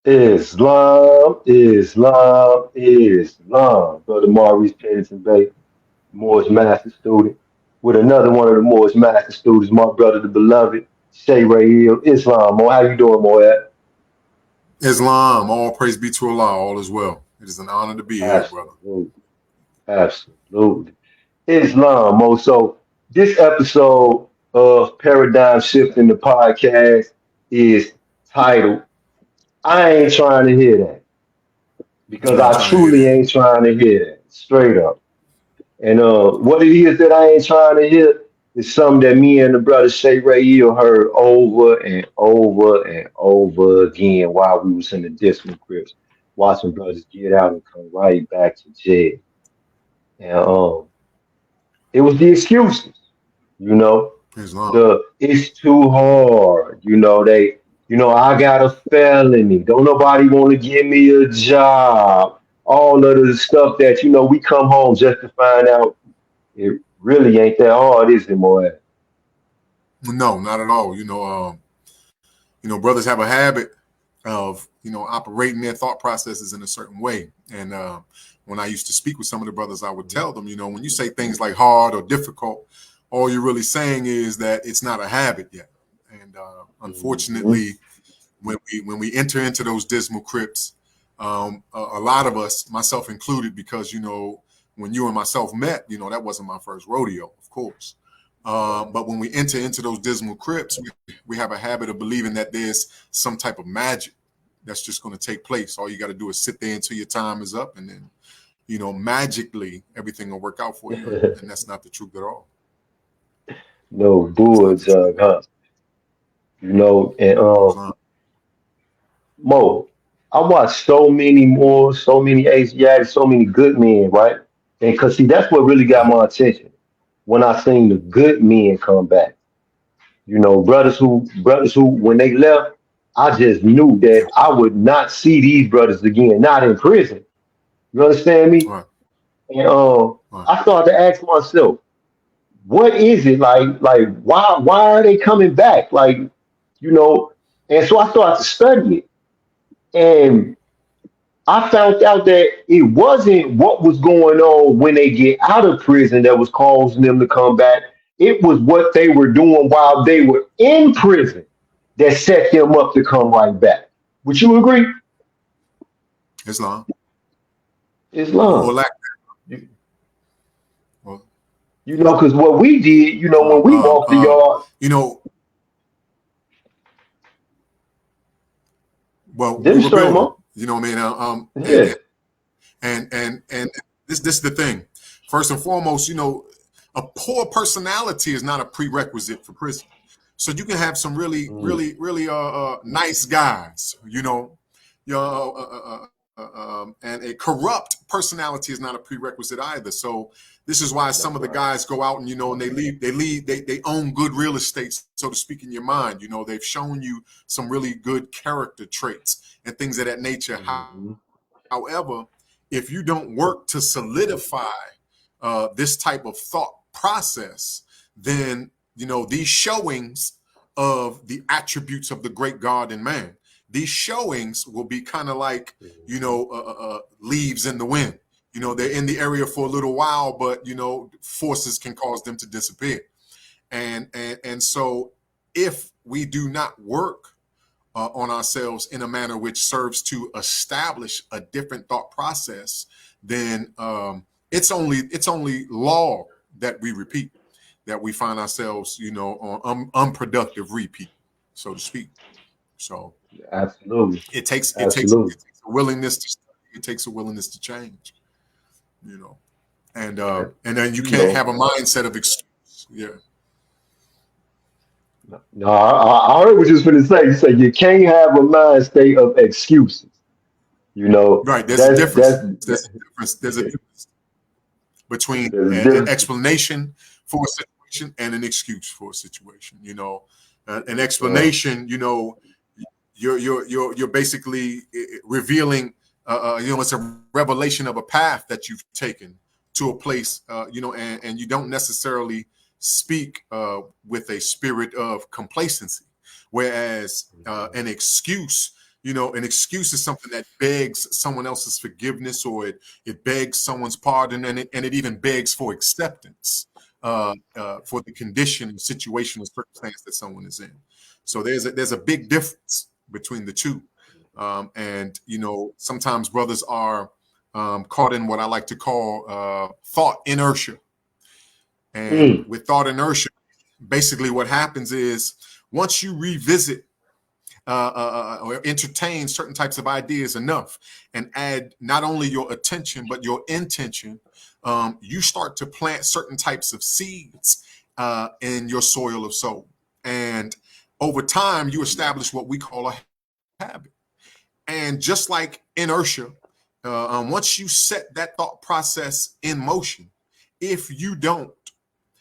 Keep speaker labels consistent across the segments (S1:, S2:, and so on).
S1: Islam, Islam, Islam. Brother Maurice Pennington Bey, Moore's Master student, with another one of the Moore's Master students, my brother, the beloved, Shay Ray Hill. Islam, Mo, how you doing, Mo?
S2: Islam, all praise be to Allah, all is well. It is an honor to be here, brother.
S1: Absolutely, absolutely. Islam, Mo. So this episode of Paradigm Shift in the podcast is titled, I Ain't Trying to Hear That.
S2: You're
S1: Because
S2: not
S1: I
S2: trying to hear
S1: truly
S2: that.
S1: ain't trying to hear that. Straight up. And what it is that I ain't trying to hear is something that me and the brother Shay Ray Hill heard over and over and over again while we was in the distant grips, watching brothers get out and come right back to jail. And it was the excuses, you know.
S2: Islam.
S1: It's too hard, I got a felony. Don't nobody want to give me a job. All of the stuff that we come home just to find out it really ain't that hard, is it, Moe?
S2: No, not at all. Brothers have a habit of, operating their thought processes in a certain way. And when I used to speak with some of the brothers, I would tell them, when you say things like hard or difficult, all you're really saying is that it's not a habit yet. And
S1: Hmm.
S2: unfortunately, when we enter into those dismal crypts, a lot of us, myself included, because when you and myself met, that wasn't my first rodeo, of course.
S1: Right.
S2: But when we enter into those dismal crypts, we have a habit of believing that there's some type of magic that's just going to take place. All you got to do is sit there until your time is up, and then magically everything will work out for you, and that's not the truth at all.
S1: No
S2: That's not
S1: bull
S2: the truth
S1: jug,
S2: at all.
S1: huh? And
S2: Islam.
S1: Mo, I watched so many Asiatics, so many good men, right? And cause see, that's what really got
S2: Right.
S1: my attention when I seen the good men come back. Brothers who when they left, I just knew
S2: Yeah.
S1: that I would not see these brothers again, not in prison. You understand me?
S2: Right.
S1: And
S2: Right.
S1: I started to ask myself, what is it like why are they coming back? You know, and so I started to study it. And I found out that it wasn't what was going on when they get out of prison that was causing them to come back. It was what they were doing while they were in prison that set them up to come right back. Would you agree?
S2: Islam. Or
S1: Islam.
S2: lack.
S1: You,
S2: Well,
S1: because what we did, when we walked the yard,
S2: you know, well, we were
S1: demonstrate
S2: building.
S1: more.
S2: You know what I mean? And
S1: Yeah.
S2: this is the thing. First and foremost, a poor personality is not a prerequisite for prison. So you can have some really,
S1: Mm.
S2: really, really nice guys, and a corrupt personality is not a prerequisite either. So this is why some
S1: That's
S2: of the
S1: right.
S2: guys go out and and they own good real estate, so to speak, in your mind. They've shown you some really good character traits and things of that nature.
S1: Hmm.
S2: However, if you don't work to solidify this type of thought process, then these showings of the attributes of the great God in man, these showings will be kind of like leaves in the wind. They're in the area for a little while, but forces can cause them to disappear. And so if we do not work on ourselves in a manner which serves to establish a different thought process, then it's only law that we repeat, that we find ourselves, on unproductive repeat, so to speak. So
S1: Absolutely.
S2: it takes
S1: Absolutely.
S2: a willingness to study. it takes a willingness to change, you know.
S1: Yeah.
S2: And then you
S1: You
S2: can't
S1: know,
S2: have a mindset of excuse. Yeah.
S1: no, I heard what you was going to say. You said you can't have a mind state of excuses. You know,
S2: Right. There's a difference.
S1: that's
S2: There's a difference. There's a difference between
S1: there's a
S2: an
S1: difference.
S2: explanation for a situation and an excuse for a situation. An
S1: Uh,
S2: explanation, you're basically revealing, it's a revelation of a path that you've taken to a place, and you don't necessarily speak with a spirit of complacency, whereas an excuse is something that begs someone else's forgiveness, or it begs someone's pardon, and it even begs for acceptance for the condition, situation, or circumstance that someone is in. So there's a big difference between the two, and sometimes brothers are caught in what I like to call thought inertia. And
S1: mm,
S2: with thought inertia, basically what happens is once you revisit or entertain certain types of ideas enough and add not only your attention but your intention, you start to plant certain types of seeds in your soil of soul. And over time, you establish what we call a habit. And just like inertia, once you set that thought process in motion, if you don't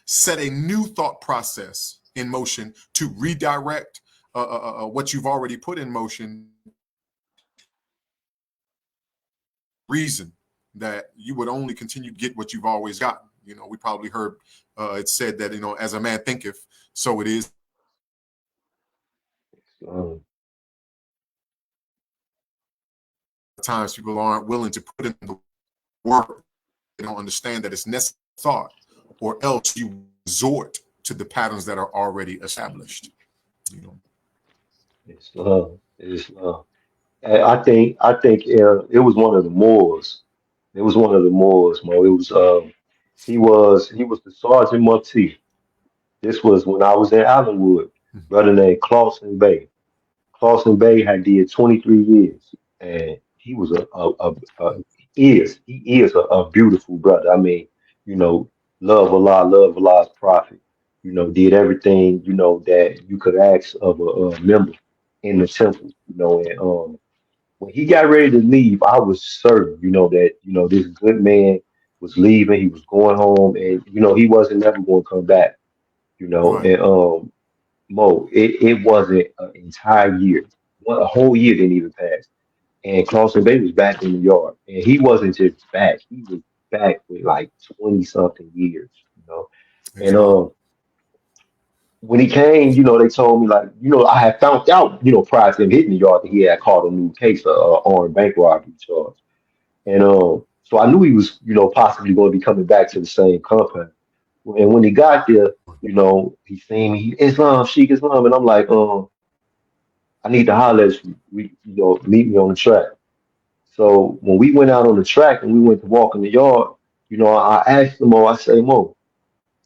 S2: set a new thought process in motion to redirect what you've already put in motion, reason that you would only continue to get what you've always gotten. We probably heard it said that, as a man thinketh, so it is.
S1: um,
S2: Times people aren't willing to put in the work. They don't understand that it's necessary thought, or else you resort to the patterns that are already established. You know,
S1: it's love. It's love. And I think it was one of the Moors. It was one of the Moors, Mo. It was he was the sergeant Marti. This was when I was in Allenwood. Brother named Clausen Bay. Clausen Bay had did 23 years, and he was he is a beautiful brother. I mean, you know, love Allah's prophet. Did everything that you could ask of a member in the temple. And when he got ready to leave, I was certain, that this good man was leaving. He was going home, and he wasn't never going to come back.
S2: right,
S1: And Mo, it wasn't an entire year. A whole year didn't even pass. And Clausen Bay was back in the yard. And he wasn't just back, he was back with like 20 something years, you know.
S2: yes,
S1: And
S2: Lord,
S1: when he came, they told me like, I had found out, prior to him hitting the yard that he had caught a new case of armed bank robbery charge. And so I knew he was, possibly going to be coming back to the same compound. And when he got there, he seen me, Islam, Sheikh Islam, and I'm like, I need to holler at you. Meet me on the track. So when we went out on the track and we went to walk in the yard, I asked him, I say, Mo,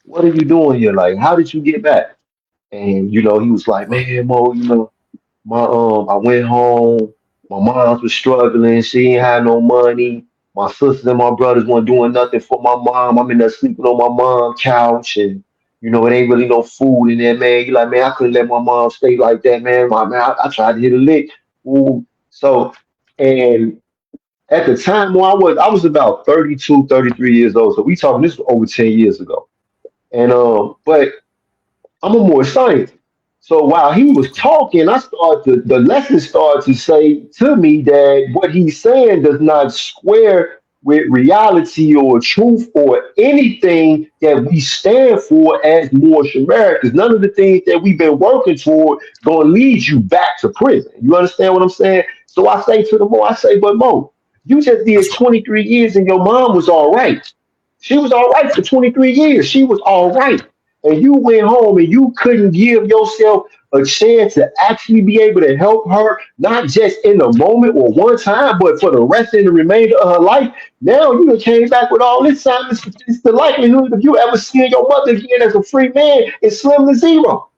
S1: what are you doing here? Like, how did you get back? And he was like,
S2: right,
S1: man, Mo, I went home. My mom was struggling. She ain't had no money. My sisters and my brothers weren't doing nothing for my mom. I'm in there sleeping on my mom's couch, and it ain't really no food in there, man. You like, man, I couldn't let my mom stay like that, man. I tried to hit a lick. Ooh. So, and at the time, when I was about 32, 33 years old. So we talking this was over 10 years ago. And but I'm a more scientist. So while he was
S2: okay,
S1: talking, the lesson started to say to me that what he's saying does not square with reality or truth or anything that we stand for as Moorish Americans. None of the things that we've been working toward gonna lead you back to prison. You understand what I'm saying? So I say to the Mo, I say, but Mo, you just did
S2: that's right,
S1: 23 years and your mom was all right. She was all right for 23 years. She was all right. And you went home and you couldn't give yourself a chance to actually be able to help her, not just in the moment or one time, but for the rest of the remainder of her life. Now you done came back with all this time. It's the likelihood of you ever seeing your mother again as a free man is slim to zero.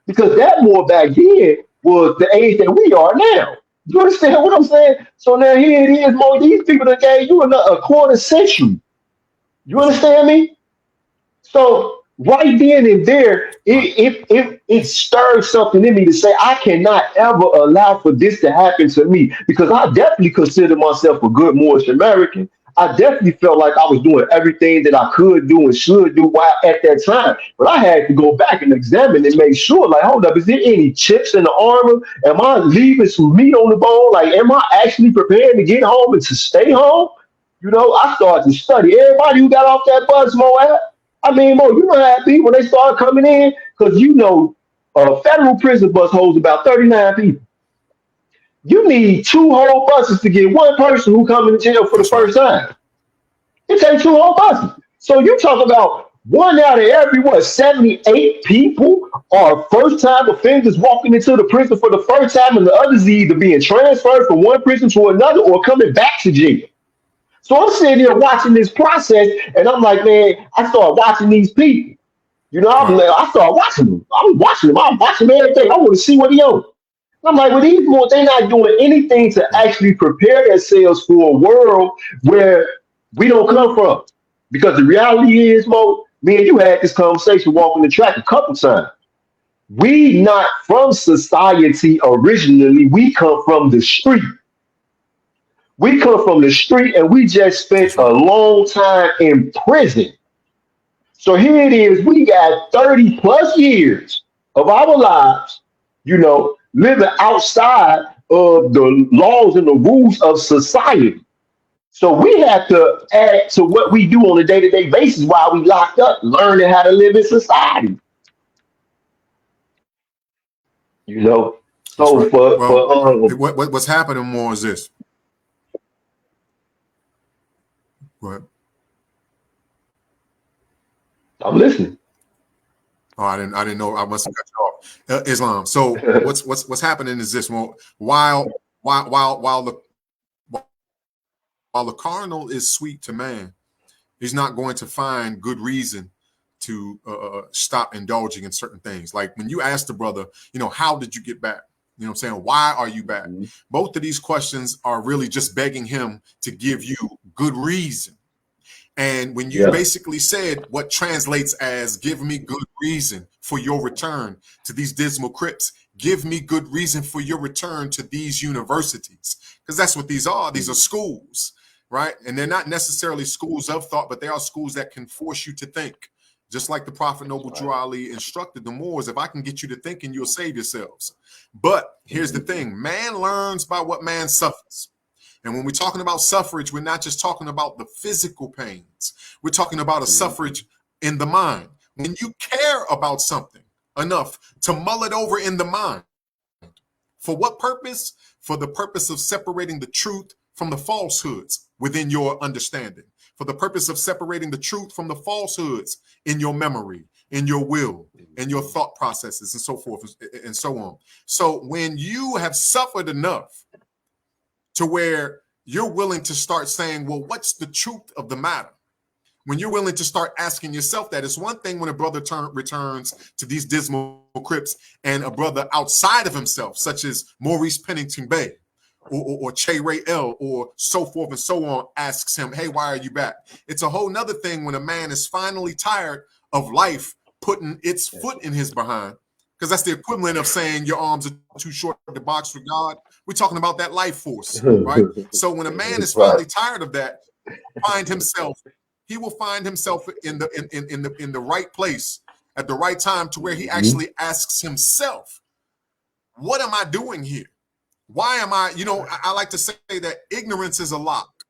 S1: Because that more back then was the age that we are now. You understand what I'm saying? So now here it is, Mo. These people that gave you a quarter century. You
S2: That's right.
S1: understand me? So right then and there,
S2: Right.
S1: it stirs something in me to say I cannot ever allow for this to happen to me because I definitely consider myself a good Moorish American. I definitely felt like I was doing everything that I could do and should do while at that time. But I had to go back and examine and make sure, like, hold up, is there any chips in the armor? Am I leaving some meat on the bone? Like, am I actually prepared to get home and to stay home? I started to study. Everybody who got off that bus, Moab, I mean, Mo, you know how it be when they start coming in? Because a federal prison bus holds about 39 people. You need two whole buses to get one person who coming to jail for the
S2: That's right.
S1: first time. It takes two whole buses. So you talk about one out of every, 78 people are first time offenders walking into the prison for the first time, and the others either being transferred from one prison to another or coming back to jail. So I'm sitting here watching this process, and I'm like, man, I start watching these people.
S2: Right.
S1: I started watching them. I'm watching them. I'm watching everything. I want to see what he on. I'm like, well, these boys, they're not doing anything to
S2: Right.
S1: actually prepare themselves for a world where we don't come from. Because the reality is, Mo, me and you had this conversation walking the track a couple times. We not from society originally. We come from the street. We come from the street and we just spent
S2: That's
S1: a
S2: right.
S1: long time in prison. So here it is. We got 30 plus years of our lives, living outside of the laws and the rules of society. So we have to add to what we do on a day-to-day basis while we locked up, learning how to live in society. You know.
S2: That's
S1: So
S2: right.
S1: for
S2: Well,
S1: for
S2: what's happening more is this. Right.
S1: I'm listening.
S2: Oh, I didn't know. I must have cut you off. Islam. So what's happening is this. Well, while the carnal is sweet to man, he's not going to find good reason to stop indulging in certain things. Like when you ask the brother, how did you get back? You know what I'm saying? Why are you back?
S1: Mhm.
S2: Both of these questions are really just begging him to give you good reason. And when you
S1: Yeah.
S2: basically said what translates as give me good reason for your return to these dismal crypts, give me good reason for your return to these universities, because that's what these are. These are
S1: Mhm.
S2: schools, right? And they're not necessarily schools of thought, but they are schools that can force you to think. Just like the Prophet
S1: That's
S2: Noble Drew
S1: right.
S2: Ali instructed the Moors, if I can get you to thinking, you'll save yourselves. But here's the
S1: Mhm.
S2: thing, man learns by what man suffers. And when we're talking about suffrage, we're not just talking about the physical pains. We're talking about a
S1: Mhm.
S2: suffrage in the mind. When you care about something enough to mull it over in the mind, for what purpose? For the purpose of separating the truth from the falsehoods within your understanding. For the purpose of separating the truth from the falsehoods in your memory, in your will, in your
S1: Mhm.
S2: thought processes, and so forth and so on. So when you have suffered enough to where you're willing to start saying, well, what's the truth of the matter? When you're willing to start asking yourself that, it's one thing when a brother returns to these dismal crypts and a brother outside of himself, such as Maurice Pennington Bey or Che Ray L or so forth and so on, asks him, hey, why are you back? It's a whole nother thing when a man is finally tired of life putting its
S1: That's
S2: foot in his behind, because that's the equivalent of saying your arms are too short to box for God. We're talking about that life force, right?
S1: right.
S2: So when a man is
S1: That's right.
S2: finally tired of that, find himself, he will find himself in the right place at the right time to where he
S1: Mhm.
S2: actually asks himself, what am I doing here? Why am I, I like to say that ignorance is a lock,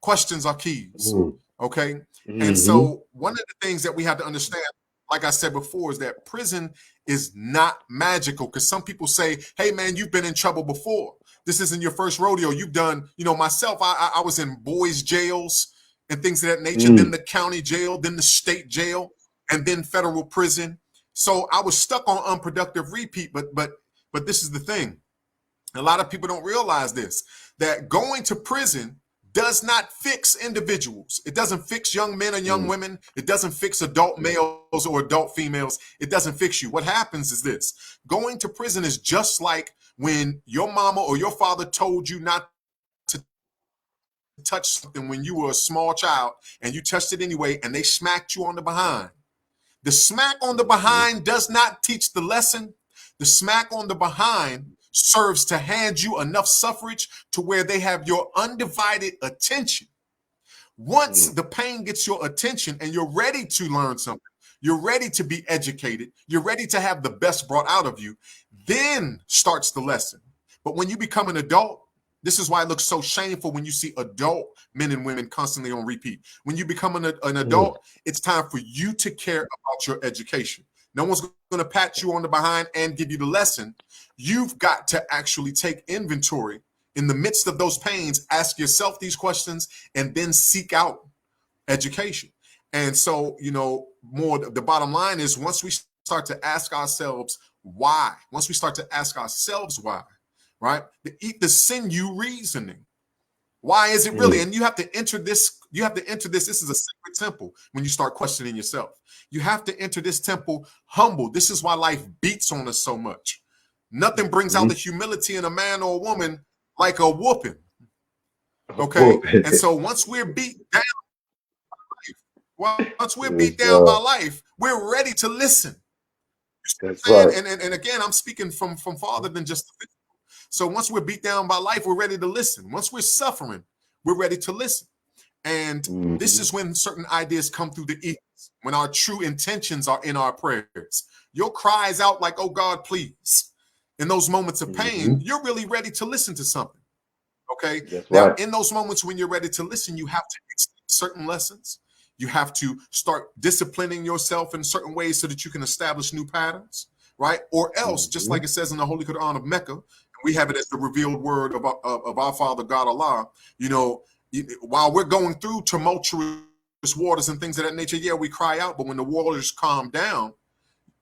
S2: questions are keys.
S1: Mhm.
S2: Okay. And
S1: Mhm.
S2: so one of the things that we have to understand, like I said before, is that prison is not magical. Because some people say, hey man, you've been in trouble before. This isn't your first rodeo. You've done, myself, I was in boys' jails and things of that nature, then
S1: Mhm.
S2: the county jail, then the state jail, and then federal prison. So I was stuck on unproductive repeat, but this is the thing. A lot of people don't realize this, that going to prison does not fix individuals. It doesn't fix young men and young
S1: Mhm.
S2: women. It doesn't fix adult males or adult females. It doesn't fix you. What happens is this: going to prison is just like when your mama or your father told you not to touch something when you were a small child and you touched it anyway and they smacked you on the behind. The smack on the
S1: Mhm.
S2: behind does not teach the lesson. The smack on the behind serves to hand you enough suffrage to where they have your undivided attention. Once
S1: Mhm.
S2: the pain gets your attention and you're ready to learn something, you're ready to be educated, you're ready to have the best brought out of you, then starts the lesson. But when you become an adult, this is why it looks so shameful when you see adult men and women constantly on repeat. When you become an
S1: Mhm.
S2: adult, it's time for you to care about your education. No one's going to pat you on the behind and give you the lesson. You've got to actually take inventory in the midst of those pains, ask yourself these questions, and then seek out education. And so, more the bottom line is once we start to ask ourselves why, once we start to ask ourselves why, right? The sinew reasoning. Why is it really?
S1: Mhm.
S2: And you have to enter this. You have to enter this. This is a sacred temple when you start questioning yourself. You have to enter this temple humble. This is why life beats on us so much. Nothing brings out the
S1: Mhm.
S2: humility in a man or a woman like a whooping. Okay.
S1: Whoop.
S2: And so once we're beat down, once we're beat
S1: Yes,
S2: down by life, we're ready to listen.
S1: that's
S2: And,
S1: right.
S2: and again, I'm speaking from farther than just the physical. So once we're beat down by life, we're ready to listen. Once we're suffering, we're ready to listen. And this
S1: Mhm.
S2: is when certain ideas come through the ears, when our true intentions are in our prayers. Your cries out like, oh God, please. In those moments of pain,
S1: Mhm.
S2: you're really ready to listen to something. Okay.
S1: That's
S2: Now,
S1: right.
S2: in those moments when you're ready to listen, you have to accept certain lessons. You have to start disciplining yourself in certain ways so that you can establish new patterns, right? Or else, just like
S1: Mhm.
S2: it says in the Holy Quran of Mecca, we have it as the revealed word of our Father God Allah. You know, while we're going through tumultuous waters and things of that nature, yeah, we cry out, but when the waters calm down,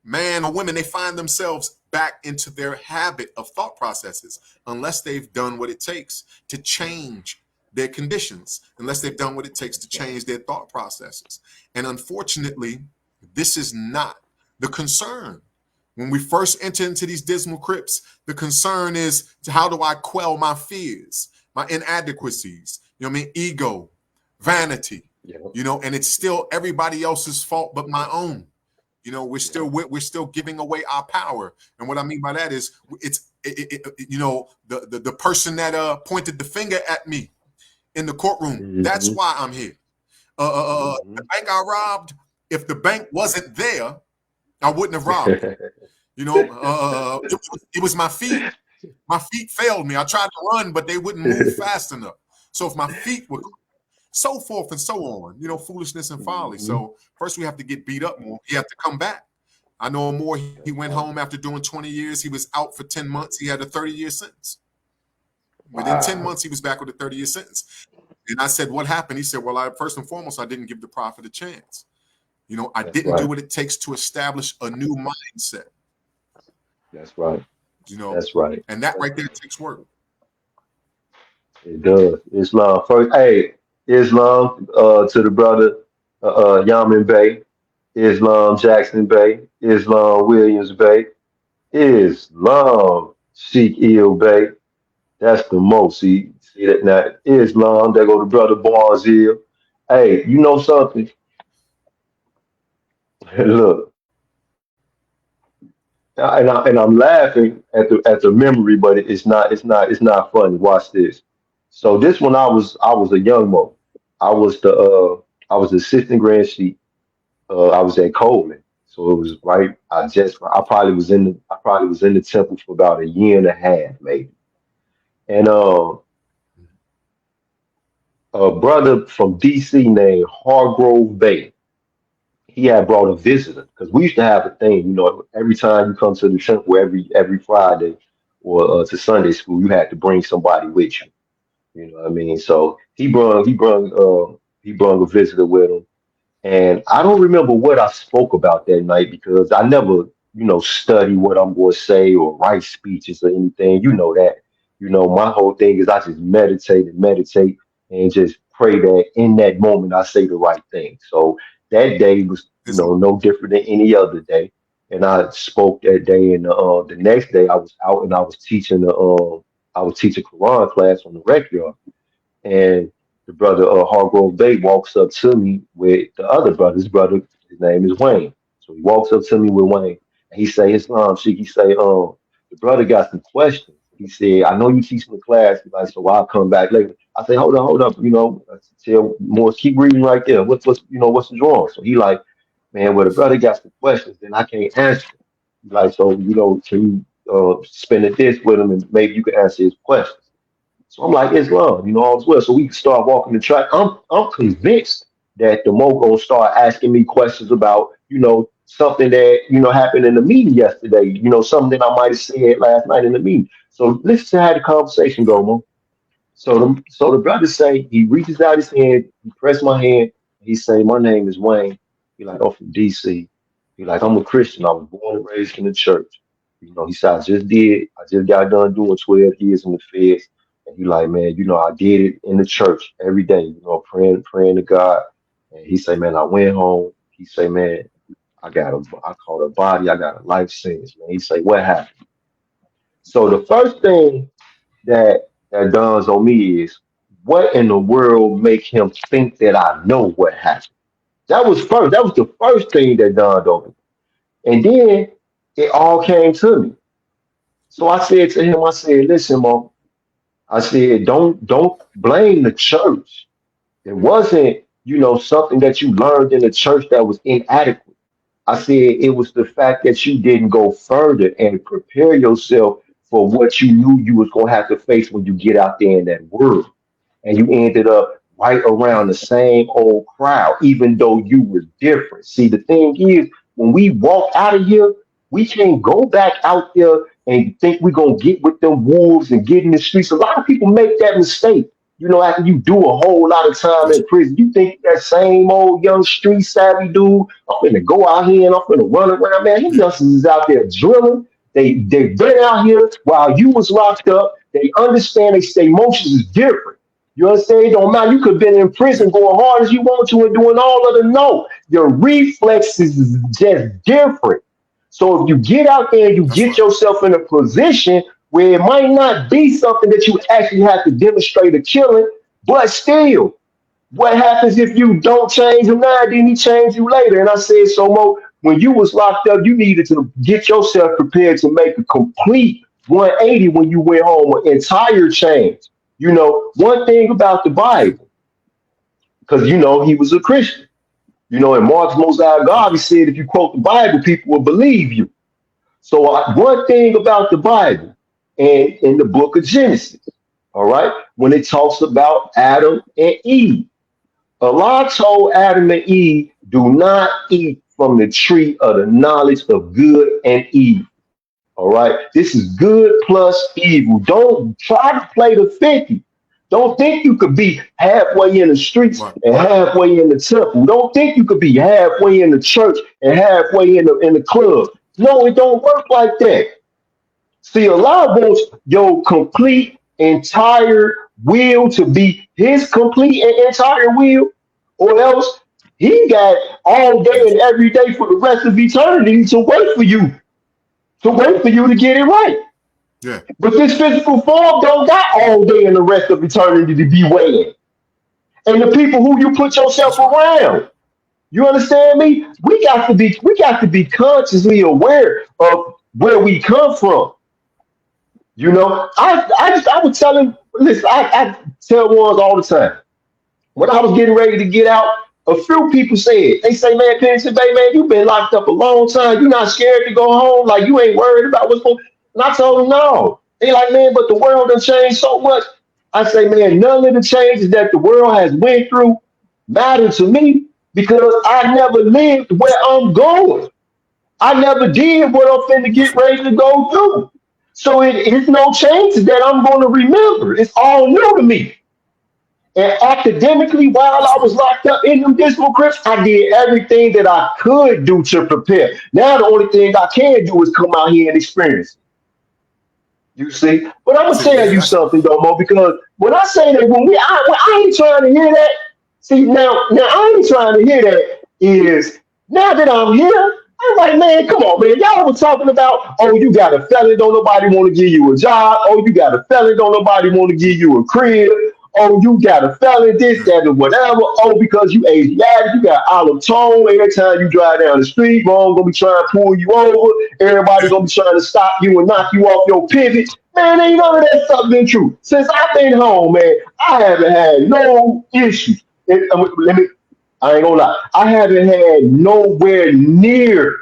S2: man or women, they find themselves back into their habit of thought processes unless they've done what it takes to change their conditions, unless they've done what it takes to
S1: That's right.
S2: change their thought processes. And unfortunately, this is not the concern. When we first enter into these dismal crypts, the concern is how do I quell my fears, my inadequacies, you know what I mean? Ego, vanity,
S1: Yeah.
S2: and it's still everybody else's fault but my own.
S1: Yeah.
S2: We're still giving away our power, and what I mean by that is the person that pointed the finger at me in the courtroom. That's
S1: Mhm.
S2: why I'm here. The
S1: Mhm.
S2: bank I robbed. If the bank wasn't there, I wouldn't have robbed it. It was my feet. My feet failed me. I tried to run, but they wouldn't move fast enough. So if my feet were so forth and so on, foolishness and folly.
S1: Mhm.
S2: So first we have to get beat up more. He had to come back. I know more. He
S1: That's
S2: went home
S1: right.
S2: after doing 20 years. He was out for 10 months. He had a 30-year sentence. Within 10
S1: Wow.
S2: months, he was back with a 30-year sentence. And I said, what happened? He said, well, first and foremost, I didn't give the prophet a chance. I
S1: That's
S2: didn't do
S1: right.
S2: what it takes to establish a new mindset,
S1: That's right.
S2: you know,
S1: That's right.
S2: and that
S1: That's
S2: right there takes work.
S1: It does. Islam first. Hey, Islam to the brother Yamin Bey, Islam Jackson Bey, Islam Williams Bey, Islam Sheikh Il Bey. That's the most. See that now? Islam. There go the brother Barzil. Hey, you know something? Look, and I'm laughing at the memory, but it's not funny. Watch this. So this one I was a young mo. I was assistant grand chief. I was at Coleman, so it was right. I probably was in the temple for about a year and a half maybe. And a brother from DC named Hargrove Bay, he had brought a visitor because we used to have a thing, every time you come to the temple every Friday or to Sunday school, you had to bring somebody with you. You know what I mean? So he brung a visitor with him, and I don't remember what I spoke about that night because I never, study what I'm going to say or write speeches or anything. You know that. My whole thing is I just meditate and just pray that in that moment I say the right thing. So that day was,
S2: Islam.
S1: no different than any other day. and I spoke that day. And the next day, I was out and I was teaching Quran class on the rec yard. And the brother Hargrove Bay walks up to me with the other brother. His brother, his name is Wayne. So he walks up to me with Wayne, and he say, "Islam, Sheikh." He say, the brother got some questions. He said, "I know you teach the class." He's like, "So I'll come back later." I say, hold up. I tell Morris, keep reading right there. What's the drawing?" So he like, "Man, well, the brother got some questions, then I can't answer them." He's like, "So, can you spend a dish with him and maybe you can answer his questions?" So I'm like, it's love, all as well. So we can start walking the track. I'm convinced that the Mo gonna start asking me questions about, something that, happened in the meeting yesterday, something that I might have said last night in the meeting. So let's see how the conversation go, Mo. So the brother say he reaches out his hand, he press my hand, he say, "My name is Wayne." He like, "Oh, from DC." He like, "I'm a Christian. I was born and raised in the church." He said, I just got done doing 12 years in the feds. And he like, "Man, I did it in the church every day, praying to God." And he say, "Man, I went home." He say, "Man, I caught a body, I got a life sentence, man." He say, "What happened?" So the first thing that dawns on me is, what in the world make him think that I know what happened? That was first. That was the first thing that dawned on me. And then it all came to me. So I said to him, I said, "Listen, Mo," I said, don't blame the church. It wasn't, something that you learned in the church that was inadequate. I said it was the fact that you didn't go further and prepare yourself for what you knew you was gonna have to face when you get out there in that world. And you ended up right around the same old crowd, even though you were different. See, the thing is, when we walk out of here, we can't go back out there and think we're gonna get with them wolves and get in the streets. A lot of people make that mistake. After you do a whole lot of time
S2: That's
S1: in prison, you think that same old young street savvy dude, I'm gonna go out here and I'm gonna run around. Man, these
S2: yeah.
S1: youngsters is out there drilling. They've been out here while you was locked up. They understand their emotions is different. You understand? It don't matter. You could have been in
S2: Yeah.
S1: prison going hard as you want to and doing all of the no. Your reflexes is just different. So if you get out there and you
S2: That's
S1: get
S2: right.
S1: yourself in a position where it might not be something that you actually have to demonstrate a killing, but still, what happens if you don't change him now, then he change you later? And I said, so Mo, when you was locked up, you needed to get yourself prepared to make a complete 180 when you went home, an entire change. One thing about the
S2: Yeah.
S1: Bible, because he was a Christian. In Mark's Most High God, he
S2: Okay.
S1: said if you quote the Bible, people will believe you. So one thing about the Bible and in the book of Genesis, all right, when it talks about Adam and Eve, Allah told Adam and Eve, "Do not eat from the tree of the knowledge of good and evil." All right. This is good plus evil. Don't try to play the 50. Don't think you could be halfway in the streets
S2: Right.
S1: and halfway in the temple. Don't think you could be halfway in the church and halfway in the club. No, it don't work like that. See, Allah wants your complete entire will to be his complete and entire will, or else he got all day
S2: That's
S1: and every day for the rest of eternity to wait for you to get it right.
S2: yeah.
S1: But this physical form don't got all day and the rest of eternity to be waiting. And the people who you put yourself
S2: That's right.
S1: around. You understand me? We got to be consciously aware of where we come from. I would tell him, listen, I tell ones all the time. When I was getting ready to get out, a few people said, they say, "Man, Pennington Bay, man, you've been locked up a long time. You're not scared to go home. Like, you ain't worried about what's going on." And I told them, no. They like, "Man, but the world done changed so much." I say, "Man, none of the changes that the world has went through matter to me because I never lived where I'm going. I never did what I'm finna
S2: That's
S1: get
S2: right.
S1: ready to go do. So it's no changes that I'm going to remember. It's all new to me." And academically, while I
S2: That's
S1: was
S2: right.
S1: locked up in them dismal crypts, I did everything that I could do to prepare. Now the only thing I can do is come out here and experience it. You see? But I'm gonna
S2: See,
S1: tell
S2: yeah,
S1: you
S2: that's
S1: something though, Mo, because when I say that when I ain't trying to hear that. See, now I ain't trying to hear that is now that I'm here, I'm like, man, come on, man. Y'all was talking about, oh, you got a felon, don't nobody want to give you a job. Oh, you got a felon, don't nobody want to give you a crib. Oh, you got a felon, this, that, and whatever. Oh, because you Asiatic, you got olive tone. Every time you drive down the street, wrong gonna be trying to pull you over. Everybody gonna be trying to stop you and knock you off your pivot. Man, ain't none of that stuff been true. Since I've been home, man, I haven't had no issues. Let me I ain't gonna lie. I haven't had nowhere near,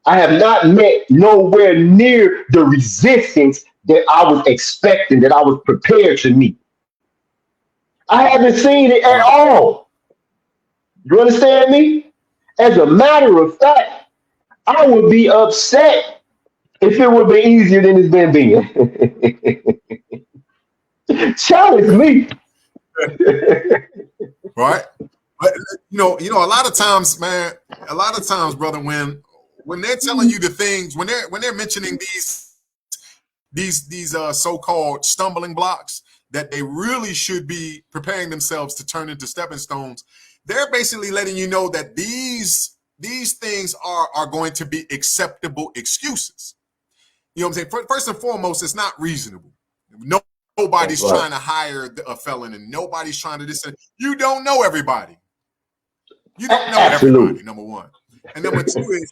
S1: I have not met nowhere near the resistance that I was expecting, that I was prepared to meet. I haven't seen it at
S2: Right.
S1: all. You understand me? As a matter of fact, I would be upset if it would be easier than it's been being. Challenge me.
S2: Right. But a lot of times, man, a lot of times, brother, when they're telling you the things, when they're mentioning these so-called stumbling blocks that they really should be preparing themselves to turn into stepping stones, they're basically letting you know that these things are going to be acceptable excuses. You know what I'm saying? First and foremost, it's not reasonable.
S1: That's
S2: Nobody's
S1: right.
S2: trying to hire a felon, and nobody's trying to this. You don't know everybody. You don't know everybody.
S1: Absolutely.
S2: Number one, and number two is,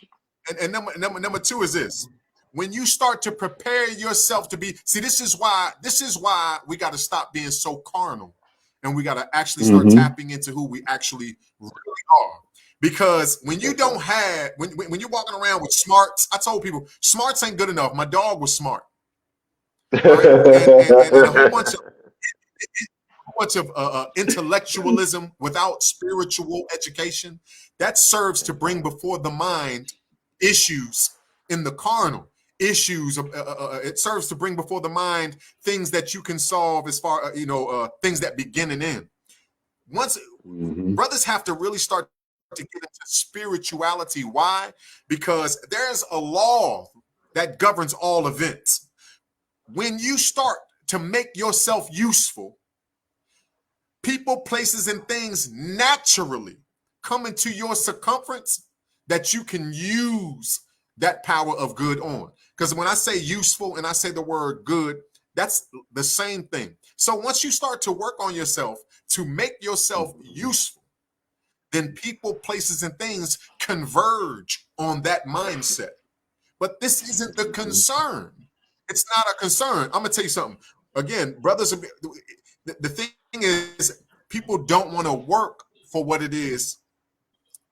S2: number two is this: when you start to prepare yourself to be, see, this is why we got to stop being so carnal, and we got to actually start
S1: Hmm.
S2: tapping into who we actually really are. Because when you
S1: That's right.
S2: don't have, when you're walking around with smarts, I told people smarts ain't good enough. My dog was smart, right? And a whole bunch of intellectualism without spiritual education that serves to bring before the mind issues in the carnal issues. It serves to bring before the mind things that you can solve as far things that begin and end. Once
S1: Hmm.
S2: brothers have to really start to get into spirituality. Why? Because there's a law that governs all events. When you start to make yourself useful, people, places, and things naturally come into your circumference that you can use that power of good on. Because when I say useful and I say the word good, that's the same thing. So once you start to work on yourself to make yourself useful, then people, places, and things converge on that mindset. But this isn't the concern. It's not a concern. I'm gonna tell you something. Again, brothers, the thing is, people don't want to work for what it is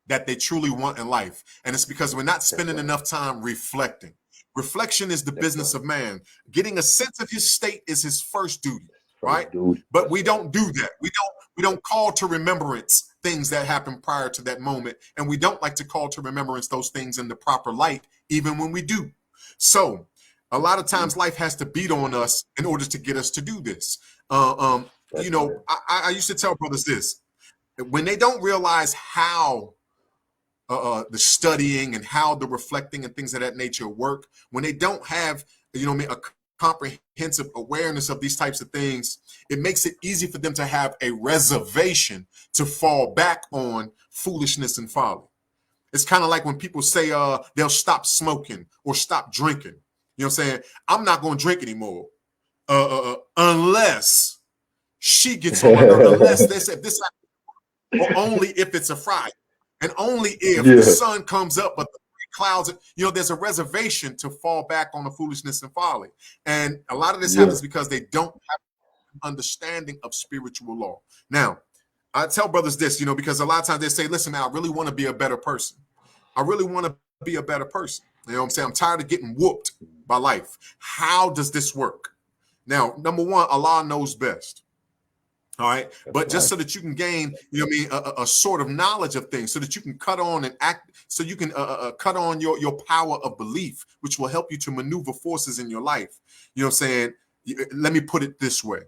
S2: that they truly want in life, and it's because we're not
S1: That's
S2: spending
S1: right.
S2: enough time reflecting. Reflection is the
S1: That's
S2: business
S1: right.
S2: of man. Getting a sense of his state is his first duty, right?
S1: First dude.
S2: But
S1: That's
S2: we
S1: right.
S2: don't do that. We don't call to remembrance things that happened prior to that moment, and we don't like to call to remembrance those things in the proper light, even when we do. So, a lot of
S1: Hmm.
S2: times life has to beat on us in order to get us to do this. Uh, um,
S1: That's right.
S2: I used to tell brothers this: when they don't realize how the studying and how the reflecting and things of that nature work, when they don't have, a comprehensive awareness of these types of things, it makes it easy for them to have a reservation to fall back on foolishness and folly. It's kind of like when people say they'll stop smoking or stop drinking. You know what I'm saying? I'm not going to drink anymore unless she gets on my nerve, unless this, if this, or only if it's a Friday, and only if the
S1: Yeah.
S2: sun comes up, but the clouds, there's a reservation to fall back on the foolishness and folly. And a lot of this
S1: Yeah.
S2: happens because they don't have understanding of spiritual law. Now, I tell brothers this, because a lot of times they say, listen, man, I really want to be a better person. I really want to be a better person. You know what I'm saying? I'm tired of getting whooped by life. How does this work? Now, number one, Allah knows best. All right.
S1: That's
S2: But just
S1: right.
S2: so that you can gain, a sort of knowledge of things, so that you can cut on and act, so you can cut on your power of belief, which will help you to maneuver forces in your life. You know what I'm saying? Let me put it this way.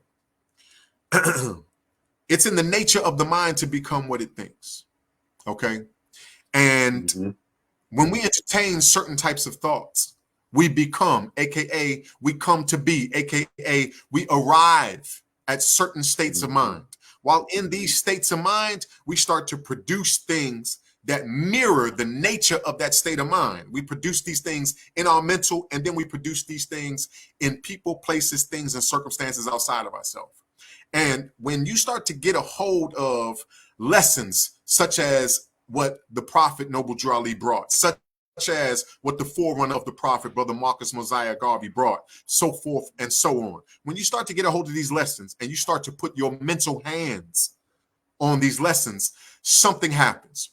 S2: It's in the nature of the mind to become what it thinks. Okay. And
S1: Hmm.
S2: when we entertain certain types of thoughts, we become, AKA, we come to be, AKA, we arrive at certain states of
S1: Hmm.
S2: mind. While in these states of mind, we start to produce things that mirror the nature of that state of mind. We produce these things in our mental, and then we produce these things in people, places, things, and circumstances outside of ourselves. And when you start to get a hold of lessons such as what the prophet Noble Drew Ali brought, such as what the forerunner of the prophet, Brother Marcus Mosiah Garvey, brought, so forth and so on. When you start to get a hold of these lessons and you start to put your mental hands on these lessons, something happens.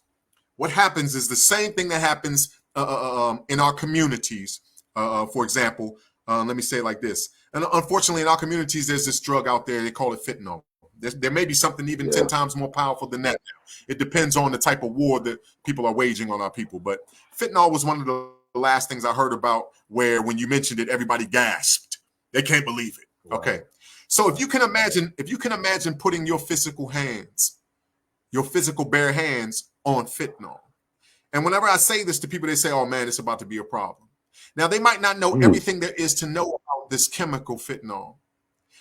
S2: What happens is the same thing that happens in our communities. For example, let me say it like this. And unfortunately, in our communities, there's this drug out there. They call it fentanyl. There may be something even 10 times more powerful than that. It depends on the type of war that people are waging on our people. But fentanyl was one of the last things I heard about where when you mentioned it, everybody gasped. They can't believe it. Wow. Okay. So if you can imagine putting your physical hands, your physical bare hands on fentanyl. And whenever I say this to people, they say, oh man, it's about to be a problem. Now, they might not know everything there is to know about this chemical fentanyl.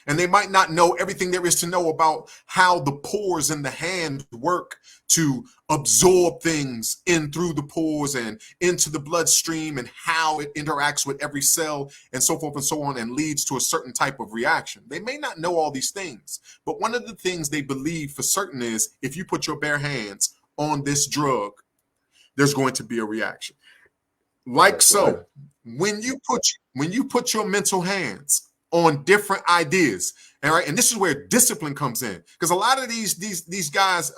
S2: And they might not know everything there is to know about how the pores in the hand work to absorb things in through the pores and into the bloodstream, and how it interacts with every cell and so forth and so on, and leads to a certain type of reaction. They may not know all these things, but one of the things they believe for certain is if you put your bare hands on this drug, there's going to be a reaction. Like so, when you put your mental hands on different ideas, all right, and this is where discipline comes in, because a lot of these guys,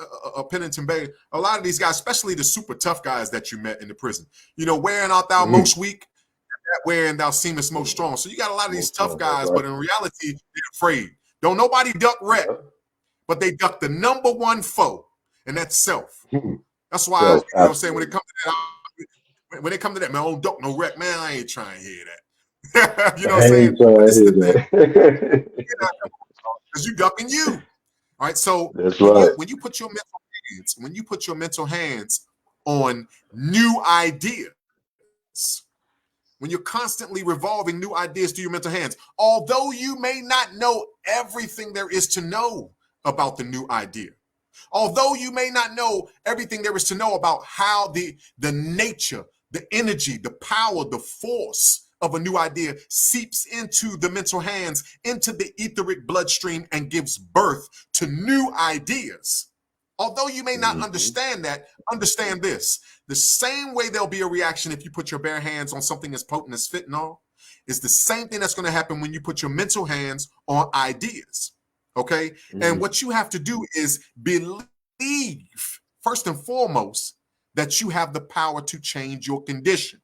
S2: Pennington Bey, a lot of these guys, especially the super tough guys that you met in the prison, wearing out thou most weak, that wherein thou seemest most strong. So you got a lot of these tough guys, but in reality, they're afraid. Don't nobody duck rep, but they duck the number one foe, and that's self. That's why, you know what I'm saying, when it comes to that, man, don't duck no wreck, man, I ain't trying to hear that. You know what I'm saying? This is the thing. Because you ducking you. All right. So when you put your mental hands on new ideas, when you're constantly revolving new ideas through your mental hands, although you may not know everything there is to know about the new idea, although you may not know everything there is to know about how the nature, the energy, the power, the force of a new idea seeps into the mental hands, into the etheric bloodstream, and gives birth to new ideas. Although you may not understand that, understand this. The same way there'll be a reaction if you put your bare hands on something as potent as fentanyl is the same thing that's going to happen when you put your mental hands on ideas. Okay? And what you have to do is believe, first and foremost, that you have the power to change your condition.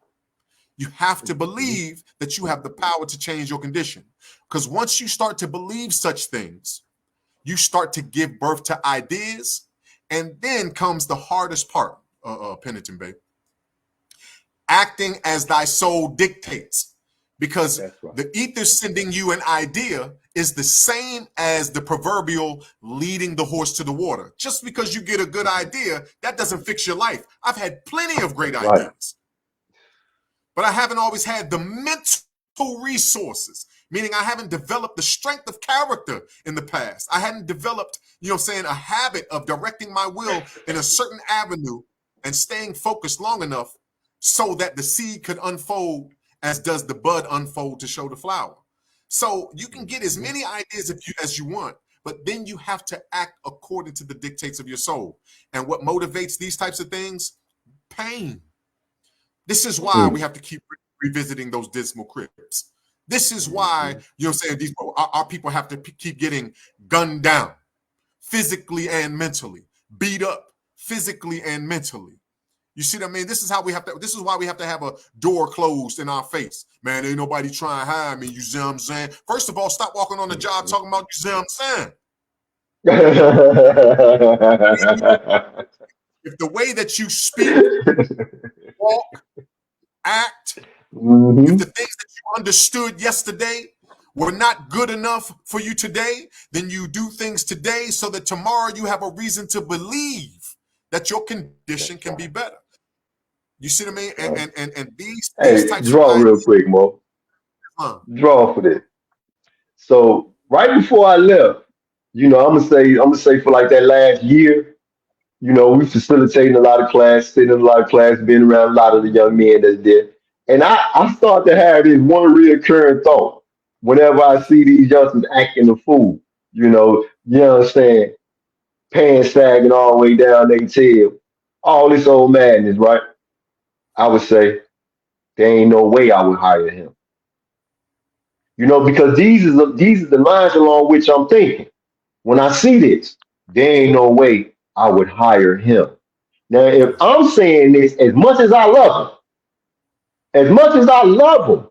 S2: You have to believe that you have the power to change your condition. Because once you start to believe such things, you start to give birth to ideas. And then comes the hardest part, Pennington Bey. Acting as thy soul dictates. Because the ether sending you an idea is the same as the proverbial leading the horse to the water. Just because you get a good idea, that doesn't fix your life. I've had plenty of great ideas. But I haven't always had the mental resources, meaning I haven't developed the strength of character in the past. I hadn't developed, a habit of directing my will in a certain avenue and staying focused long enough so that the seed could unfold as does the bud unfold to show the flower. So you can get as many ideas as you want, but then you have to act according to the dictates of your soul. And what motivates these types of things? Pain. This is why we have to keep revisiting those dismal crypts. This is why, our people have to keep getting gunned down physically and mentally, beat up physically and mentally. You see what I mean? This is why we have to have a door closed in our face. Man, ain't nobody trying to hire me, you see what I'm saying? First of all, stop walking on the job talking about, you see what I'm saying? If the way that you speak, walk, act, if the things that you understood yesterday were not good enough for you today, then you do things today so that tomorrow you have a reason to believe that your condition can be better. You see what I mean? And these types
S1: draw
S2: of
S1: real quick, Mo. Draw for this. So right before I left, I'm gonna say for like that last year, We facilitating a lot of class, sitting in a lot of class, being around a lot of the young men that's there. And I start to have this one reoccurring thought whenever I see these youngsters acting a fool. You understand? Pants sagging all the way down their tail, all this old madness, right? I would say there ain't no way I would hire him. Because these are the lines along which I'm thinking. When I see this, there ain't no way I would hire him. Now, if I'm saying this, as much as I love them,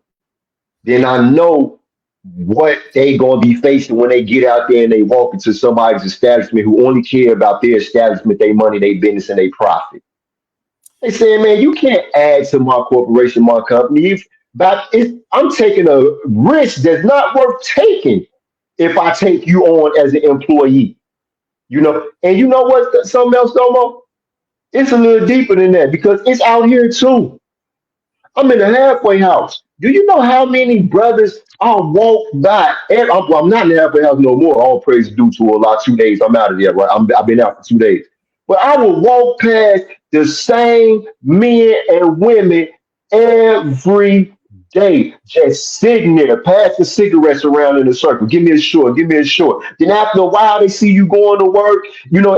S1: then I know what they gonna be facing when they get out there and they walk into somebody's establishment who only care about their establishment, their money, their business, and their profit. They saying, man, you can't add to my corporation, my company. I'm taking a risk that's not worth taking if I take you on as an employee. And you know what? Something else, Domo? It's a little deeper than that because it's out here too. I'm in a halfway house. Do you know how many brothers I walk by? I'm not in the halfway house no more. All praise due to Allah. 2 days. I'm out of there, right? I've been out for 2 days. But I will walk past the same men and women every day, just sitting there, passing cigarettes around in a circle. Give me a short, give me a short. Then after a while, they see you going to work,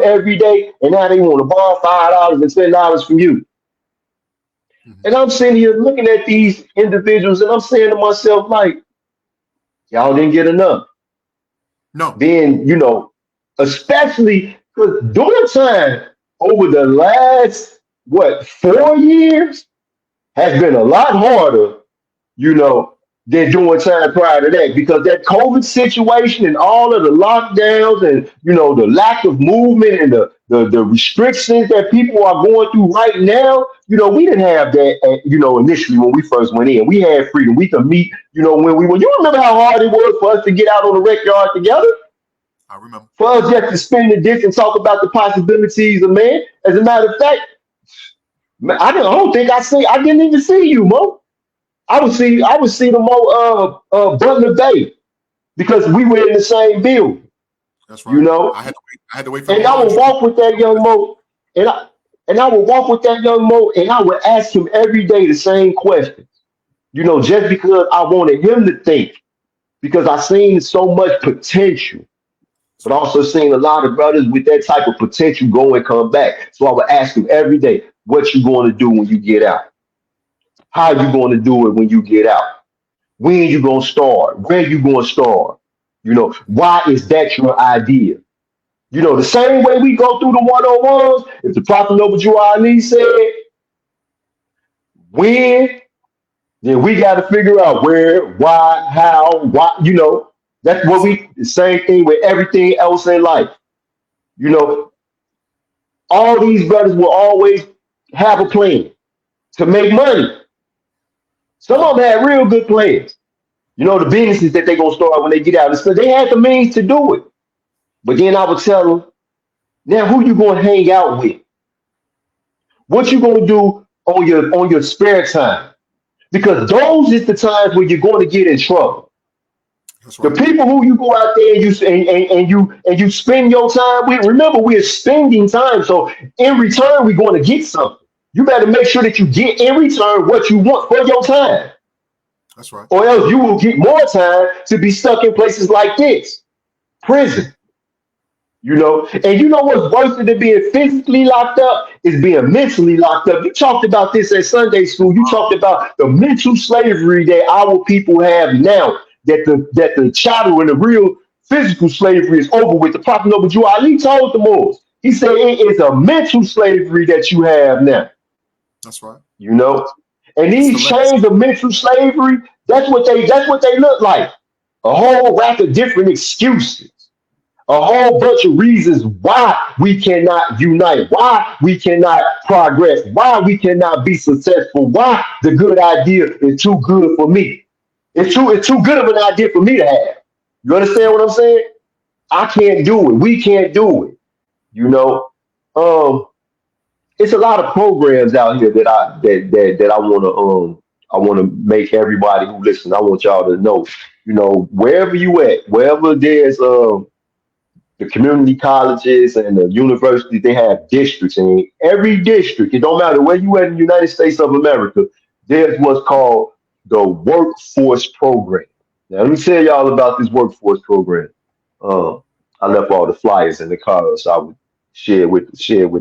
S1: every day, and now they want to borrow $5 and $10 from you. And I'm sitting here looking at these individuals and I'm saying to myself, like, y'all didn't get enough.
S2: No.
S1: Then, especially because during time over the last, 4 years has been a lot harder, than during time prior to that because that COVID situation and all of the lockdowns and, the lack of movement and the restrictions that people are going through right now, we didn't have that, initially when we first went in. We had freedom. We could meet, when we were. You remember how hard it was for us to get out on the rec yard together?
S2: I remember.
S1: For us just to spin the disc and talk about the possibilities of man. As a matter of fact, I didn't even see you, Mo. I would see the Mo Butler Bay because we were in the same building.
S2: That's right. I had to wait for
S1: and I would walk with that young Mo, and I would walk with that young Mo, and I would ask him every day the same questions. Just because I wanted him to think, because I seen so much potential, but also seen a lot of brothers with that type of potential go and come back. So I would ask him every day, what you going to do when you get out? How you going to do it when you get out? When you going to start? Where you going to start? Why is that your idea? The same way we go through the one-on-ones, if the Prophet Noble Jew Ali said, when, then we got to figure out where, why, how, why, that's what the same thing with everything else in life. All these brothers will always have a plan to make money. Some of them had real good plans. The businesses that they're going to start when they get out. So they had the means to do it. But then I would tell them, now who you going to hang out with? What you going to do on your spare time? Because those is the times where you're going to get in trouble. That's right. The people who you go out there and you spend your time with, remember we're spending time. So in return, we're going to get something. You better make sure that you get in return what you want for your time.
S2: That's right.
S1: Or else you will get more time to be stuck in places like this. Prison. And you know what's worse than being physically locked up is being mentally locked up. You talked about this at Sunday school. You talked about the mental slavery that our people have now, that the chattel and the real physical slavery is over with. The Prophet Noble Jew Ali told the Moors. He said it is a mental slavery that you have now.
S2: That's right.
S1: And these chains of mental slavery, that's what they look like. A whole rack of different excuses. A whole bunch of reasons why we cannot unite, why we cannot progress, why we cannot be successful, why the good idea is too good for me. It's too good of an idea for me to have. You understand what I'm saying? I can't do it. We can't do it. It's a lot of programs out here that I want to make everybody who listens. I want y'all to know, wherever you at, wherever there's the community colleges and the universities, they have districts, and in every district, it don't matter where you at in the United States of America, there's what's called the workforce program. Now, let me tell y'all about this workforce program. Um, I left all the flyers in the car, so I would share with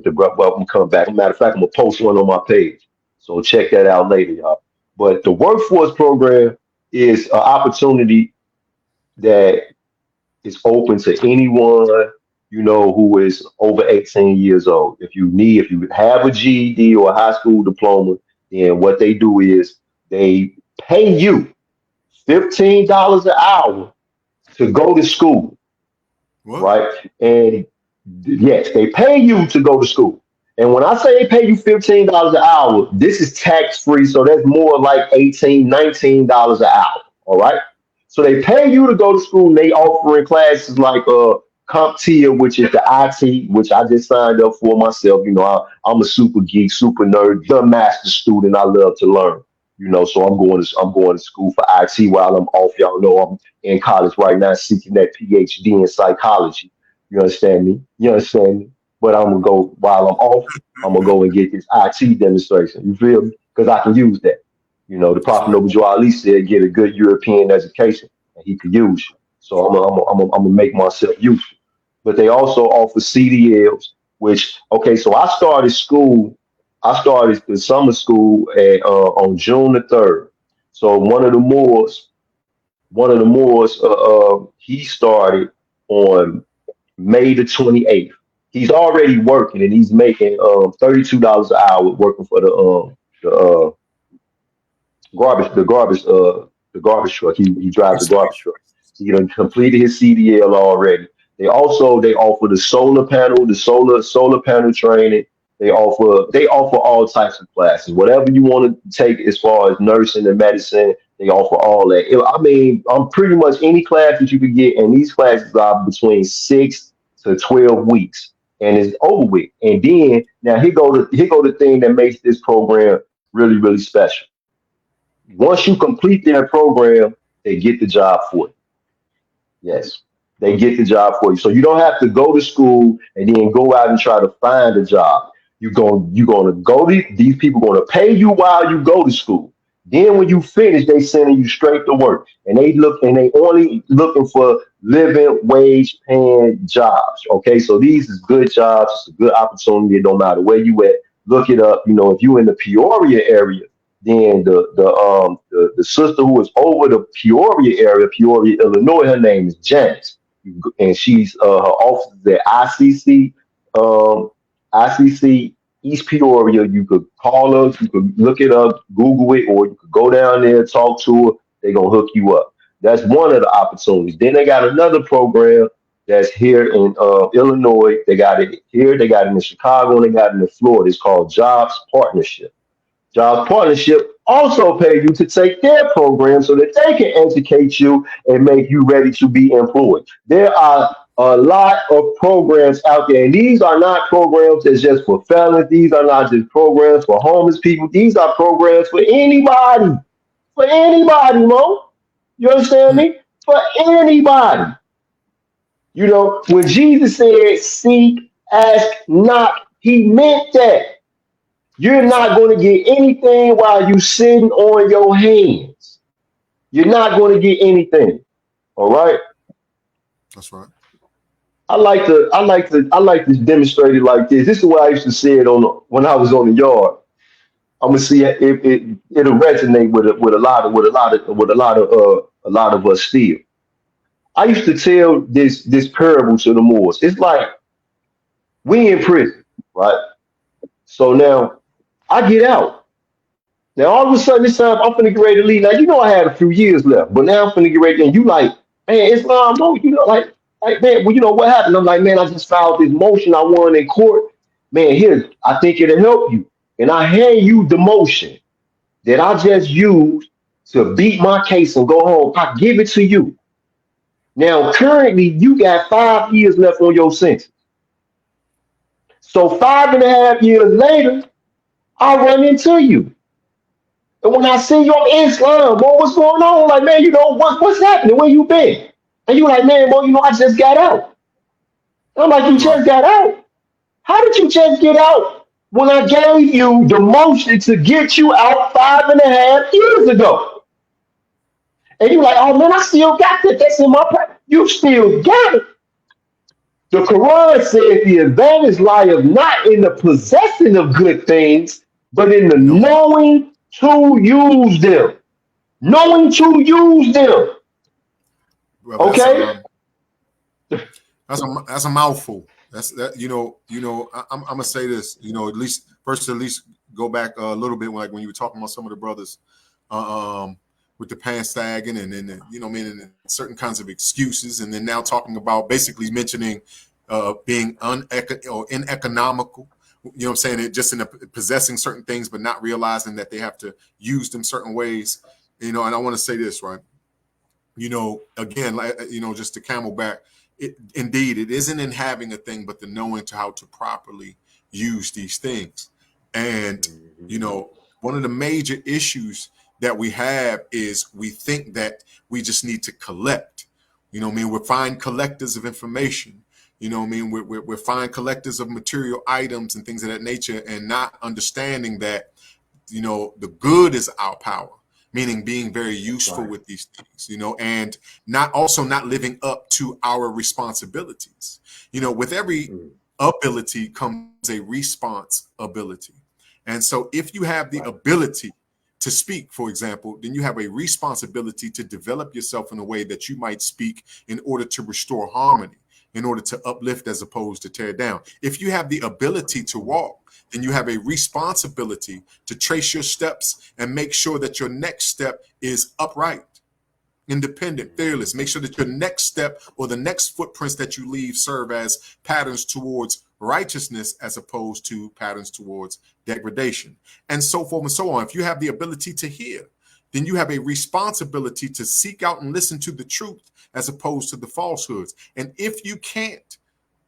S1: the brother. Well, I'm come back. Matter of fact, I'm gonna post one on my page, so check that out later, y'all. But the workforce program is an opportunity that is open to anyone, who is over 18 years old. If you have a GED or a high school diploma, then what they do is they pay you $15 an hour to go to school,
S2: What?
S1: right? And yes, they pay you to go to school. And when I say they pay you $15 an hour, this is tax free. So that's more like $18, $19 an hour. All right. So they pay you to go to school and they offering classes like CompTIA, which is the IT, which I just signed up for myself. I'm a super geek, super nerd, the master student. I love to learn. So I'm going to school for IT while I'm off. Y'all know I'm in college right now, seeking that PhD in psychology. You understand me? You understand me? But I'm gonna go while I'm off. I'm gonna go and get this IT demonstration. You feel me? Because I can use that. The
S2: That's
S1: Prophet
S2: right.
S1: Noble Joe Ali said, "Get a good European education, and he could use you." So I'm gonna make myself useful. But they also offer CDLs, which okay. So I started school. I started the summer school on June the 3rd. So one of the Moors, he started on May the 28th. He's already working and he's making $32 an hour working for the garbage truck. He drives a garbage truck. He done completed his CDL already. They offer the solar panel training. They offer all types of classes. Whatever you want to take as far as nursing and medicine, they offer all that. I mean, I'm pretty much any class that you could get, and these classes are between 6 to 12 weeks, and it's over with. And then now here go the thing that makes this program really really special. Once you complete their program, they get the job for you. Yes, they get the job for you. So you don't have to go to school and then go out and try to find a job. You're gonna go to these people gonna pay you while you go to school. Then when you finish, they sending you straight to work. And they only looking for living wage paying jobs. Okay, so these is good jobs. It's a good opportunity. It don't matter where you at. Look it up. If you in the Peoria area, then the sister who is over the Peoria area, Peoria, Illinois, her name is Janice, and her office is at um, ICC East Peoria. You could call her, you could look it up, Google it, or you could go down there, talk to her. They're gonna hook you up. That's one of the opportunities. Then they got another program that's here in Illinois. They got it here, they got it in Chicago, and they got it in Florida. It's called Jobs Partnership. Jobs Partnership also pay you to take their program so that they can educate you and make you ready to be employed. There are a lot of programs out there, and these are not programs that's just for felons. These are not just programs for homeless people. These are programs for anybody, Mo. You understand
S2: Hmm.
S1: me? For anybody. When Jesus said, "Seek, ask, knock," he meant that. You're
S2: That's
S1: not
S2: right.
S1: going to get anything while you sitting on your hands. You're not going to get anything. All right.
S2: That's right.
S1: I like to demonstrate it like this. This is what I used to say it when I was on the yard. I'm gonna see if it'll resonate with a lot of us still. I used to tell this parable to the Moors. It's like we in prison, right? So now I get out. Now all of a sudden this time I'm finna get ready to leave. Now I had a few years left, but now I'm finna get ready. And you like, man, Islam, bro, like man, well, what happened? I'm like, man, I just filed this motion I won in court. Man, here, I think it'll help you. And I hand you the motion that I just used to beat my case and go home. I give it to you. Now, currently, you got 5 years left on your sentence. So 5.5 years later, I run into you. And when I see you on Islam, boy, what's going on? Like, man, what's happening? Where you been? And you like, man, boy, I just got out. I'm like, you
S2: Right.
S1: just got out. How did you just get out when I gave you the motion to get you out 5.5 years ago? And you're like, oh man, I still got that. That's in my practice. You still got it. The Quran says the advantage lieth not in the possessing of good things, but in the
S2: No.
S1: knowing to use them. Knowing to use them.
S2: Well,
S1: Okay?
S2: that's a mouthful. That's that. I'm gonna say this. At least go back a little bit, like when you were talking about some of the brothers, with the pants sagging, and then meaning certain kinds of excuses, and then now talking about basically mentioning being or ineconomical. You know what I'm saying? It just in possessing certain things, but not realizing that they have to use them certain ways. And I want to say this, right? Again, like, just to camel back, indeed, it isn't in having a thing, but the knowing to how to properly use these things. And, one of the major issues that we have is we think that we just need to collect. We're fine collectors of information. We're fine collectors of material items and things of that nature, and not understanding that, the good is our power, meaning being very useful
S1: Right.
S2: with these things, and not living up to our responsibilities. With every
S1: Mm,
S2: ability comes a responsibility. And so if you have the
S1: right.
S2: ability to speak, for example, then you have a responsibility to develop yourself in a way that you might speak in order to restore harmony, in order to uplift as opposed to tear down. If you have the ability to walk, then you have a responsibility to trace your steps and make sure that your next step is upright, independent, fearless. Make sure that your next step or the next footprints that you leave serve as patterns towards righteousness as opposed to patterns towards degradation, and so forth and so on. If you have the ability to hear, then you have a responsibility to seek out and listen to the truth as opposed to the falsehoods. And if you can't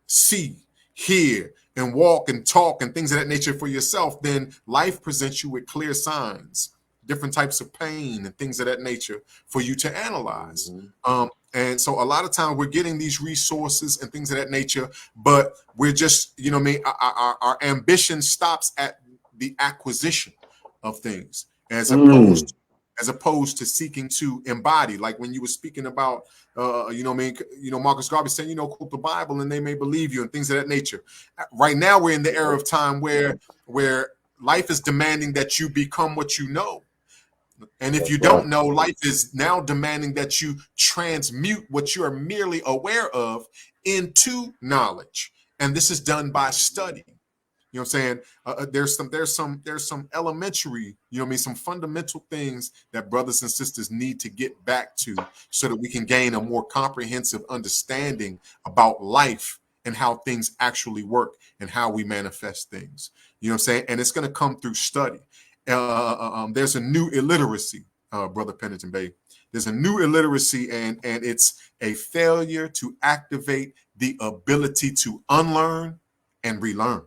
S2: see, hear, and walk and talk and things of that nature for yourself, then life presents you with clear signs, different types of pain and things of that nature for you to analyze.
S1: Mhm.
S2: And so a lot of times we're getting these resources and things of that nature, but we're just, our ambition stops at the acquisition of things as
S1: Mm.
S2: opposed to seeking to embody. Like when you were speaking about Marcus Garvey saying, quote the Bible and they may believe you and things of that nature. Right now, we're in the era of time where life is demanding that you become what you know. And if you
S1: That's right.
S2: don't know, life is now demanding that you transmute what you are merely aware of into knowledge. And this is done by study. You know what I'm saying? There's some elementary, some fundamental things that brothers and sisters need to get back to so that we can gain a more comprehensive understanding about life and how things actually work and how we manifest things. You know what I'm saying? And it's going to come through study. There's a new illiteracy, Brother Pennington Bey. There's a new illiteracy, and it's a failure to activate the ability to unlearn and relearn.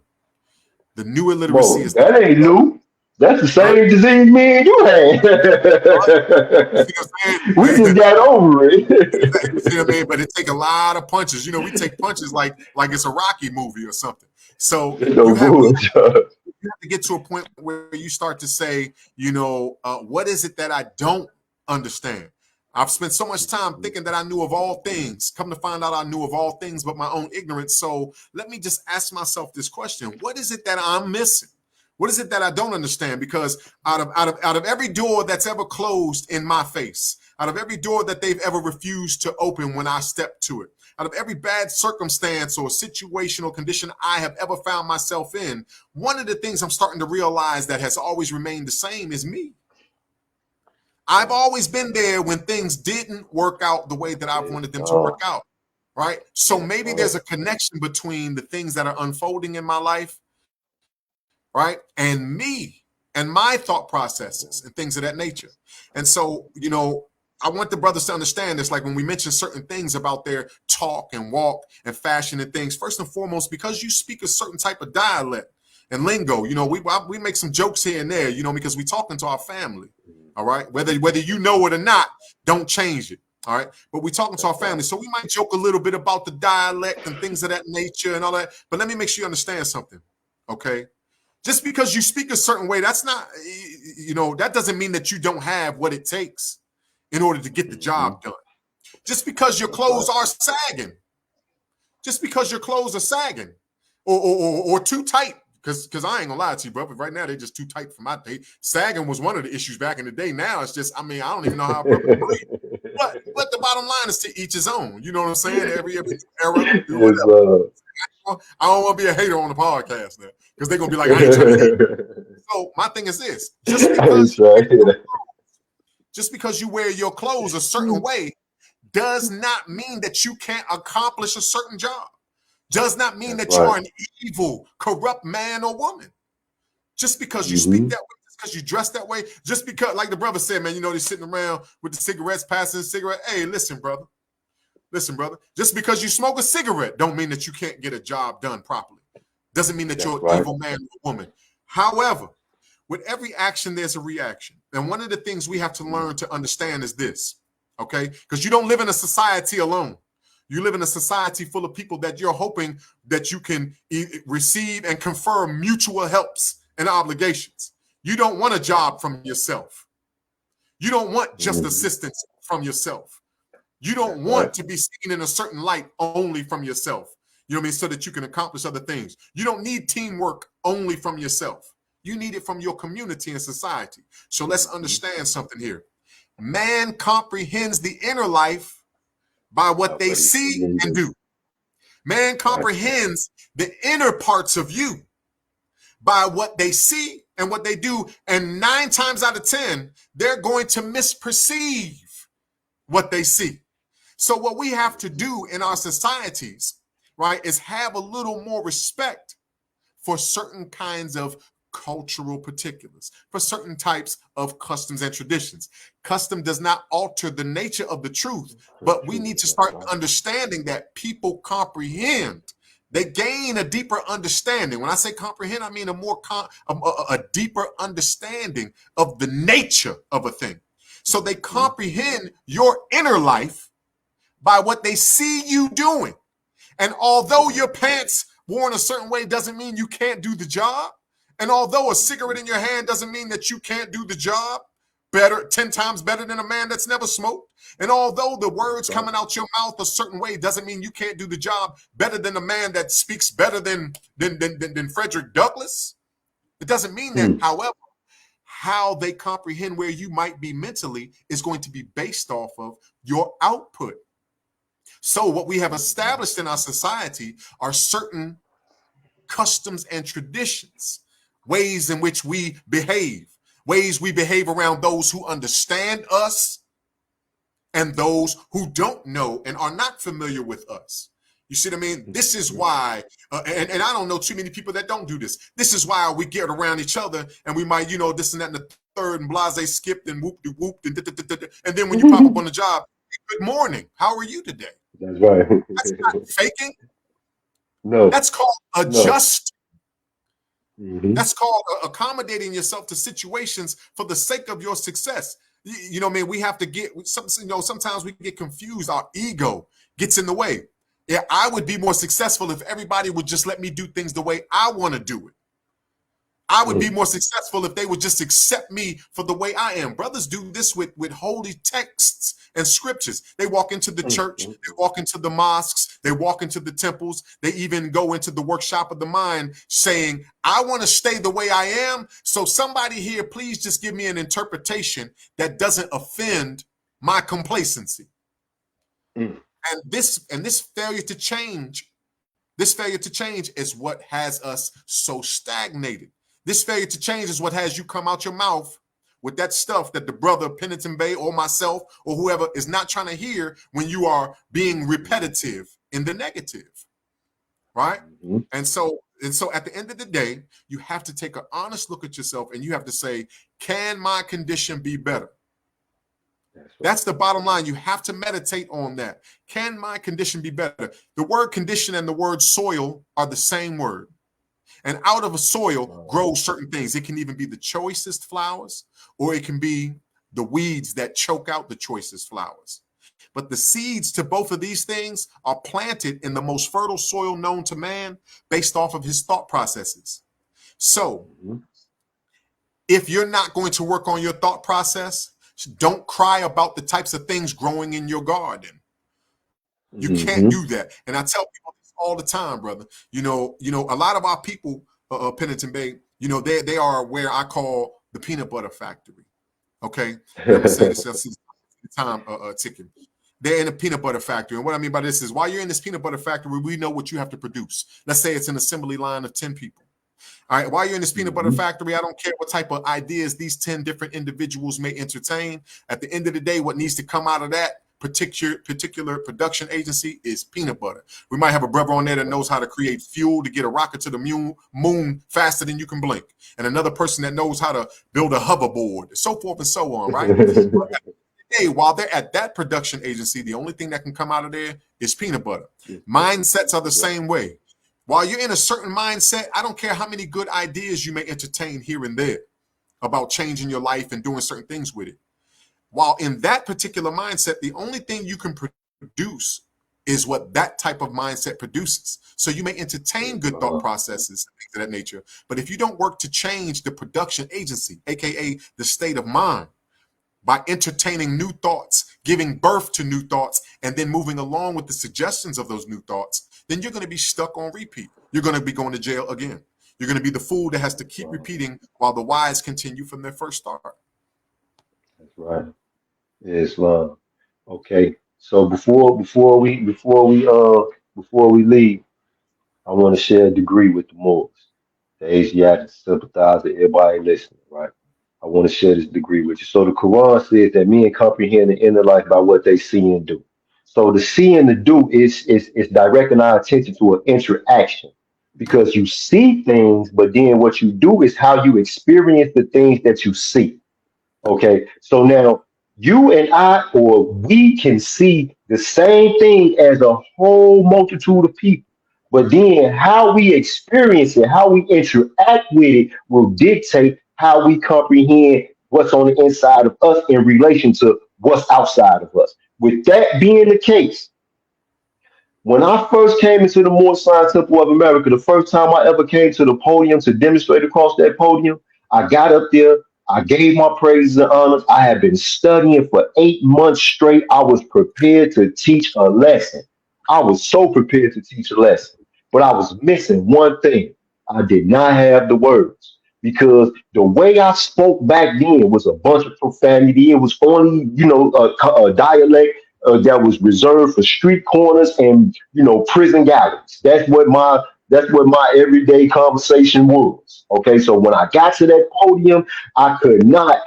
S2: The new illiteracy
S1: Whoa,
S2: is
S1: that ain't new. That's the
S2: huh?
S1: same disease me and you
S2: You
S1: had.
S2: see what I'm
S1: We just
S2: saying?
S1: got over
S2: You see what I
S1: it.
S2: mean? But it take a lot of punches. We take punches like it's a Rocky movie or something. So
S1: No bullshit.
S2: you have to get to a point where you start to say, what is it that I don't understand? I've spent so much time thinking that I knew of all things. Come to find out I knew of all things but my own ignorance. So let me just ask myself this question. What is it that I'm missing? What is it that I don't understand? Because out of every door that's ever closed in my face, out of every door that they've ever refused to open when I step to it, out of every bad circumstance or situation or condition I have ever found myself in, one of the things I'm starting to realize that has always remained the same is me. I've
S1: Right.
S2: always been there when things didn't work out the way that I've
S1: Yes,
S2: wanted them to
S1: sir.
S2: work out. Right. So
S1: Yes,
S2: maybe
S1: sir.
S2: there's a connection between the things that are unfolding in my life, right, and me and my thought processes and things of that nature. And so, I want the brothers to understand this. Like when we mention certain things about their talk and walk and fashion and things, first and foremost, because you speak a certain type of dialect and lingo, we make some jokes here and there, because we talking to our family. All right, whether you know it or not, don't change it. All right. But we're talking to our family. So we might joke a little bit about the dialect and things of that nature and all that. But let me make sure you understand something. Okay. Just because you speak a certain way, that's not, that doesn't mean that you don't have what it takes in order to get the
S1: Mm-hmm.
S2: job done. Just because your
S1: That's
S2: clothes
S1: right.
S2: are sagging, just because your clothes are sagging or too tight, because I ain't gonna lie to you, brother. Right now, they're just too tight for my day. Sagging was one of the issues back in the day. Now it's just, I don't even know how brothers breathe. But the bottom line is to each his own. You know what I'm saying? Every era, do
S1: Yes,
S2: whatever. I don't want to be a hater on the podcast now because they're gonna be like, I ain't trying to hate. So my thing is this:
S1: That's right.
S2: just because you wear your clothes a certain way does not mean that you can't accomplish a certain job. Does not mean
S1: That's
S2: that you
S1: right.
S2: are an evil, corrupt man or woman. Just because you speak
S1: Mm-hmm.
S2: that way, just because you dress that way, just because, like the brother said, man, they're sitting around with the cigarettes, passing the cigarette. Hey, listen, brother. Listen, brother. Just because you smoke a cigarette don't mean that you can't get a job done properly. Doesn't mean that
S1: That's
S2: you're an
S1: right.
S2: evil man or woman. However, with every action, there's a reaction. And one of the things we have to learn to understand is this, okay? Because you don't live in a society alone. You live in a society full of people that you're hoping that you can receive and confer mutual helps and obligations. You don't want a job from yourself. You don't want just
S1: Mm-hmm.
S2: assistance from yourself. You don't
S1: That's right.
S2: want to be seen in a certain light only from yourself. You know what I mean? So that you can accomplish other things. You don't need teamwork only from yourself. You need it from your community and society. So let's
S1: Mm-hmm.
S2: understand something here. Man comprehends the inner life by what
S1: About
S2: they
S1: what he see
S2: see
S1: and
S2: and
S1: do.
S2: do. Man
S1: That's right.
S2: comprehends the inner parts of you by what they see and what they do. And 9 times out of 10, they're going to misperceive what they see. So what we have to
S1: Mm-hmm.
S2: do in our societies, right, is have a little more respect for certain kinds of cultural particulars, for certain types of customs and traditions. Custom does not alter the nature of the truth,
S1: The
S2: but we
S1: truth.
S2: need to
S1: That's
S2: start
S1: right.
S2: understanding that people comprehend. They gain a deeper understanding. When I say comprehend, I mean a deeper understanding of the nature of a thing. So they
S1: Mm-hmm.
S2: comprehend your inner life by what they see you doing. And although your pants worn a certain way doesn't mean you can't do the job. And although a cigarette in your hand doesn't mean that you can't do the job better, 10 times better than a man that's never smoked. And although the
S1: That's
S2: words
S1: right.
S2: coming out your mouth a certain way doesn't mean you can't do the job better than a man that speaks better than Frederick Douglass. It doesn't mean that.
S1: Mm.
S2: However, how they comprehend where you might be mentally is going to be based off of your output. So, what we have
S1: Mm-hmm.
S2: established in our society are certain customs and traditions, ways in which we behave, ways we behave around those who understand us and those who don't know and are not familiar with us. You see what I mean? This is
S1: Mm-hmm.
S2: why, and I don't know too many people that don't do this. This is why we get around each other and we might, this and that and the third and blase skipped and whoop de whoop and then when you pop up on the job, good morning, how are you today?
S1: That's right.
S2: That's not faking.
S1: No.
S2: That's called
S1: No.
S2: adjust.
S1: Mm-hmm.
S2: That's called accommodating yourself to situations for the sake of your success. You know what I mean? We have to get some, sometimes we get confused. Our ego gets in the way. Yeah, I would be more successful if everybody would just let me do things the way I want to do it. I would be
S1: Mm.
S2: more successful if they would just accept me for the way I am. Brothers do this with holy texts and scriptures. They walk into the church,
S1: Mm-hmm.
S2: they walk into the mosques, they walk into the temples, they even go into the workshop of the mind saying, I want to stay the way I am. So somebody here, please just give me an interpretation that doesn't offend my complacency.
S1: Mm.
S2: And this failure to change is what has us so stagnated. This failure to change is what has you come out your mouth with that stuff that the brother Pennington Bey or myself or whoever is not trying to hear when you are being repetitive in the negative, right?
S1: Mm-hmm.
S2: And so at the end of the day, you have to take an honest look at yourself and you have to say, can my condition be better?
S1: That's right.
S2: That's the bottom line. You have to meditate on that. Can my condition be better? The word condition and the word soil are the same word. And out of a soil
S1: Wow.
S2: grows certain things. It can even be the choicest flowers, or it can be the weeds that choke out the choicest flowers. But the seeds to both of these things are planted in the most fertile soil known to man based off of his thought processes. So
S1: Mhm.
S2: if you're not going to work on your thought process, don't cry about the types of things growing in your garden. You can't
S1: Mhm.
S2: do that. And I tell people this all the time, brother. A lot of our people, Pennington Bay, they are where I call the peanut butter factory. Okay, and I'm gonna say this since the time ticking. They're in a peanut butter factory, and what I mean by this is, while you're in this peanut butter factory, we know what you have to produce. Let's say it's an assembly line of 10 people. All right, while you're in this peanut butter
S1: Mhm.
S2: factory, I don't care what type of ideas these 10 different individuals may entertain. At the end of the day, what needs to come out of that particular production agency is peanut butter. We might have a brother on there that knows how to create fuel to get a rocket to the moon faster than you can blink, and another person that knows how to build a hoverboard, so forth and so on, right? Hey, while they're at that production agency, the only thing that can come out of there is peanut butter. Mindsets are the
S1: Right.
S2: same way. While you're in a certain mindset, I don't care how many good ideas you may entertain here and there about changing your life and doing certain things with it. While in that particular mindset, the only thing you can produce is what that type of mindset produces. So you may entertain good thought
S1: Uh-huh.
S2: processes, things of that nature, but if you don't work to change the production agency, aka the state of mind, by entertaining new thoughts, giving birth to new thoughts, and then moving along with the suggestions of those new thoughts, then you're going to be stuck on repeat. You're going to be going to jail again. You're going to be the fool that has to keep
S1: Right.
S2: repeating while the wise continue from their first start.
S1: That's right. Islam. Okay. So before we leave, I want to share a degree with the Moors, the Asiatic sympathizer, everybody listening, right? I want to share this degree with you. So the Quran says that men comprehend the inner life by what they see and do. So the see and the do is directing our attention to an interaction because you see things, but then what you do is how you experience the things that you see. Okay, so now you and I, or we can see the same thing as a whole multitude of people. But then how we experience it, how we interact with it will dictate how we comprehend what's on the inside of us in relation to what's outside of us. With that being the case, when I first came into the Moore Science Temple of America, the first time I ever came to the podium to demonstrate across that podium, I got up there, I gave my praises and honors. I had been studying for 8 months straight. I was prepared to teach a lesson. I was so prepared to teach a lesson, but I was missing one thing. I did not have the words because the way I spoke back then was a bunch of profanity. It was only, a dialect that was reserved for street corners and prison galleries. That's what my everyday conversation was. Okay, so when I got to that podium, I could not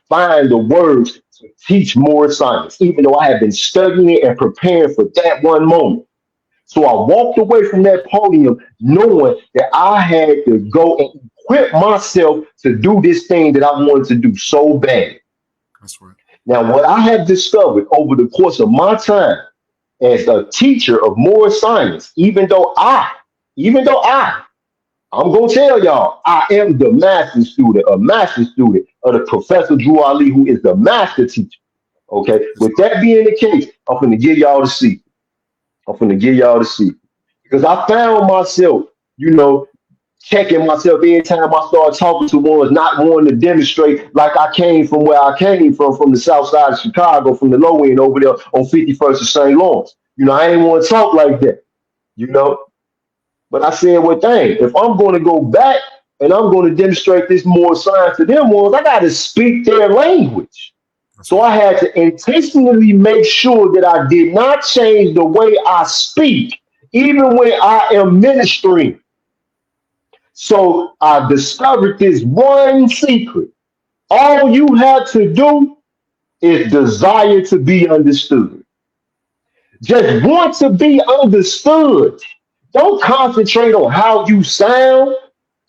S1: find the words to teach more science, even though I had been studying it and preparing for that one moment. So I walked away from that podium knowing that I had to go and equip myself to do this thing that I wanted to do so bad.
S2: That's right.
S1: Now, what I have discovered over the course of my time as a teacher of more science, even though I'm gonna tell y'all, I am the master student, a master student of the Professor Drew Ali, who is the master teacher. Okay,
S2: That's
S1: with that being the case, I'm gonna give y'all the secret. I'm gonna give y'all the secret because I found myself, you know, checking myself every time I started talking to ones, not wanting to demonstrate like I came from where I came from the south side of Chicago, from the low end over there on 51st and St. Lawrence. I ain't want to talk like that, you know. But I said, well, dang, if I'm going to go back and I'm going to demonstrate this more science to them ones, I got to speak their language.
S2: That's
S1: So
S2: right.
S1: I had to intentionally make sure that I did not change the way I speak, even when I am ministering. So I discovered this one secret. All you have to do is desire to be understood. Just want to be understood. Don't concentrate on how you sound.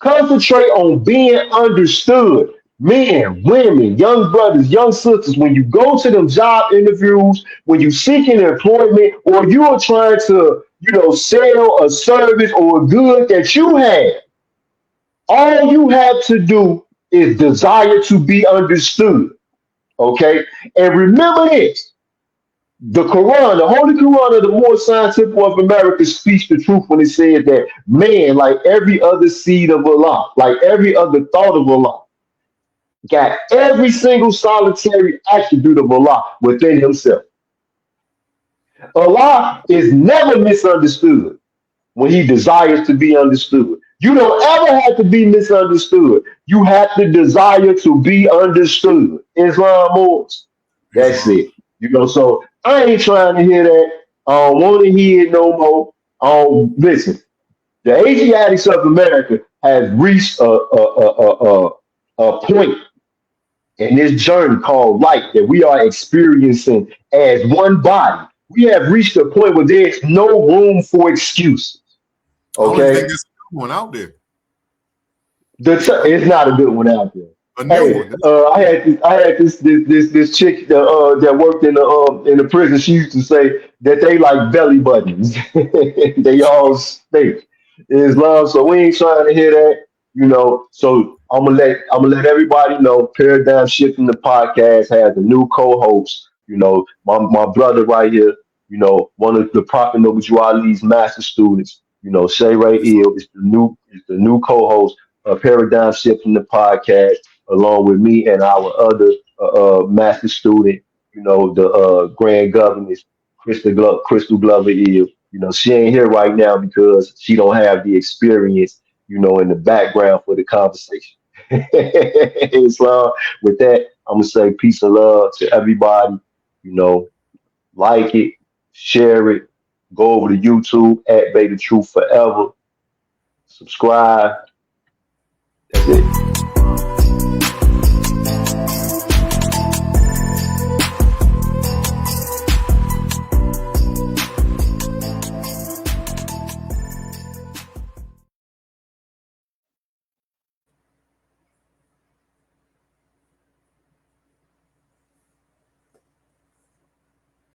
S1: Concentrate on being understood. Men, women, young brothers, young sisters, when you go to them job interviews, when you seeking employment, or you are trying to, sell a service or a good that you have, all you have to do is desire to be understood. Okay? And remember this. The Quran, the Holy Quran of the more scientific of America speaks the truth when it says that man, like every other seed of Allah, like every other thought of Allah, got every single solitary attribute of Allah within himself. Allah is never misunderstood when he desires to be understood. You don't ever have to be misunderstood. You have to desire to be understood. Islam Moors. That's
S2: Islam.
S1: it. So I ain't trying to hear that. I don't want to hear it no more. Listen, the Asiatics of America has reached a point in this journey called life that we are experiencing as one body. We have reached a point where there's no room for excuses.
S2: I don't even think
S1: Okay,
S2: there's one out there.
S1: it's not a good one out there.
S2: A new
S1: Hey,
S2: one.
S1: I had this chick that worked in the prison. She used to say that they like belly buttons. They all stink. Islam, so we ain't trying to hear that. So I'm gonna let everybody know. Paradigm Shifting the podcast has a new co-host. My brother right here. One of the Prophet Noble Ali's master students. Shay Ray Ill is the new co-host of Paradigm Shifting the podcast along with me and our other master student, the grand governess, Crystal Glover Eve. She ain't here right now because she don't have the experience, in the background for the conversation. So with that, I'm gonna say peace and love to everybody. You know, like it, share it, go over to YouTube at Beta Truth Forever, subscribe. That's it.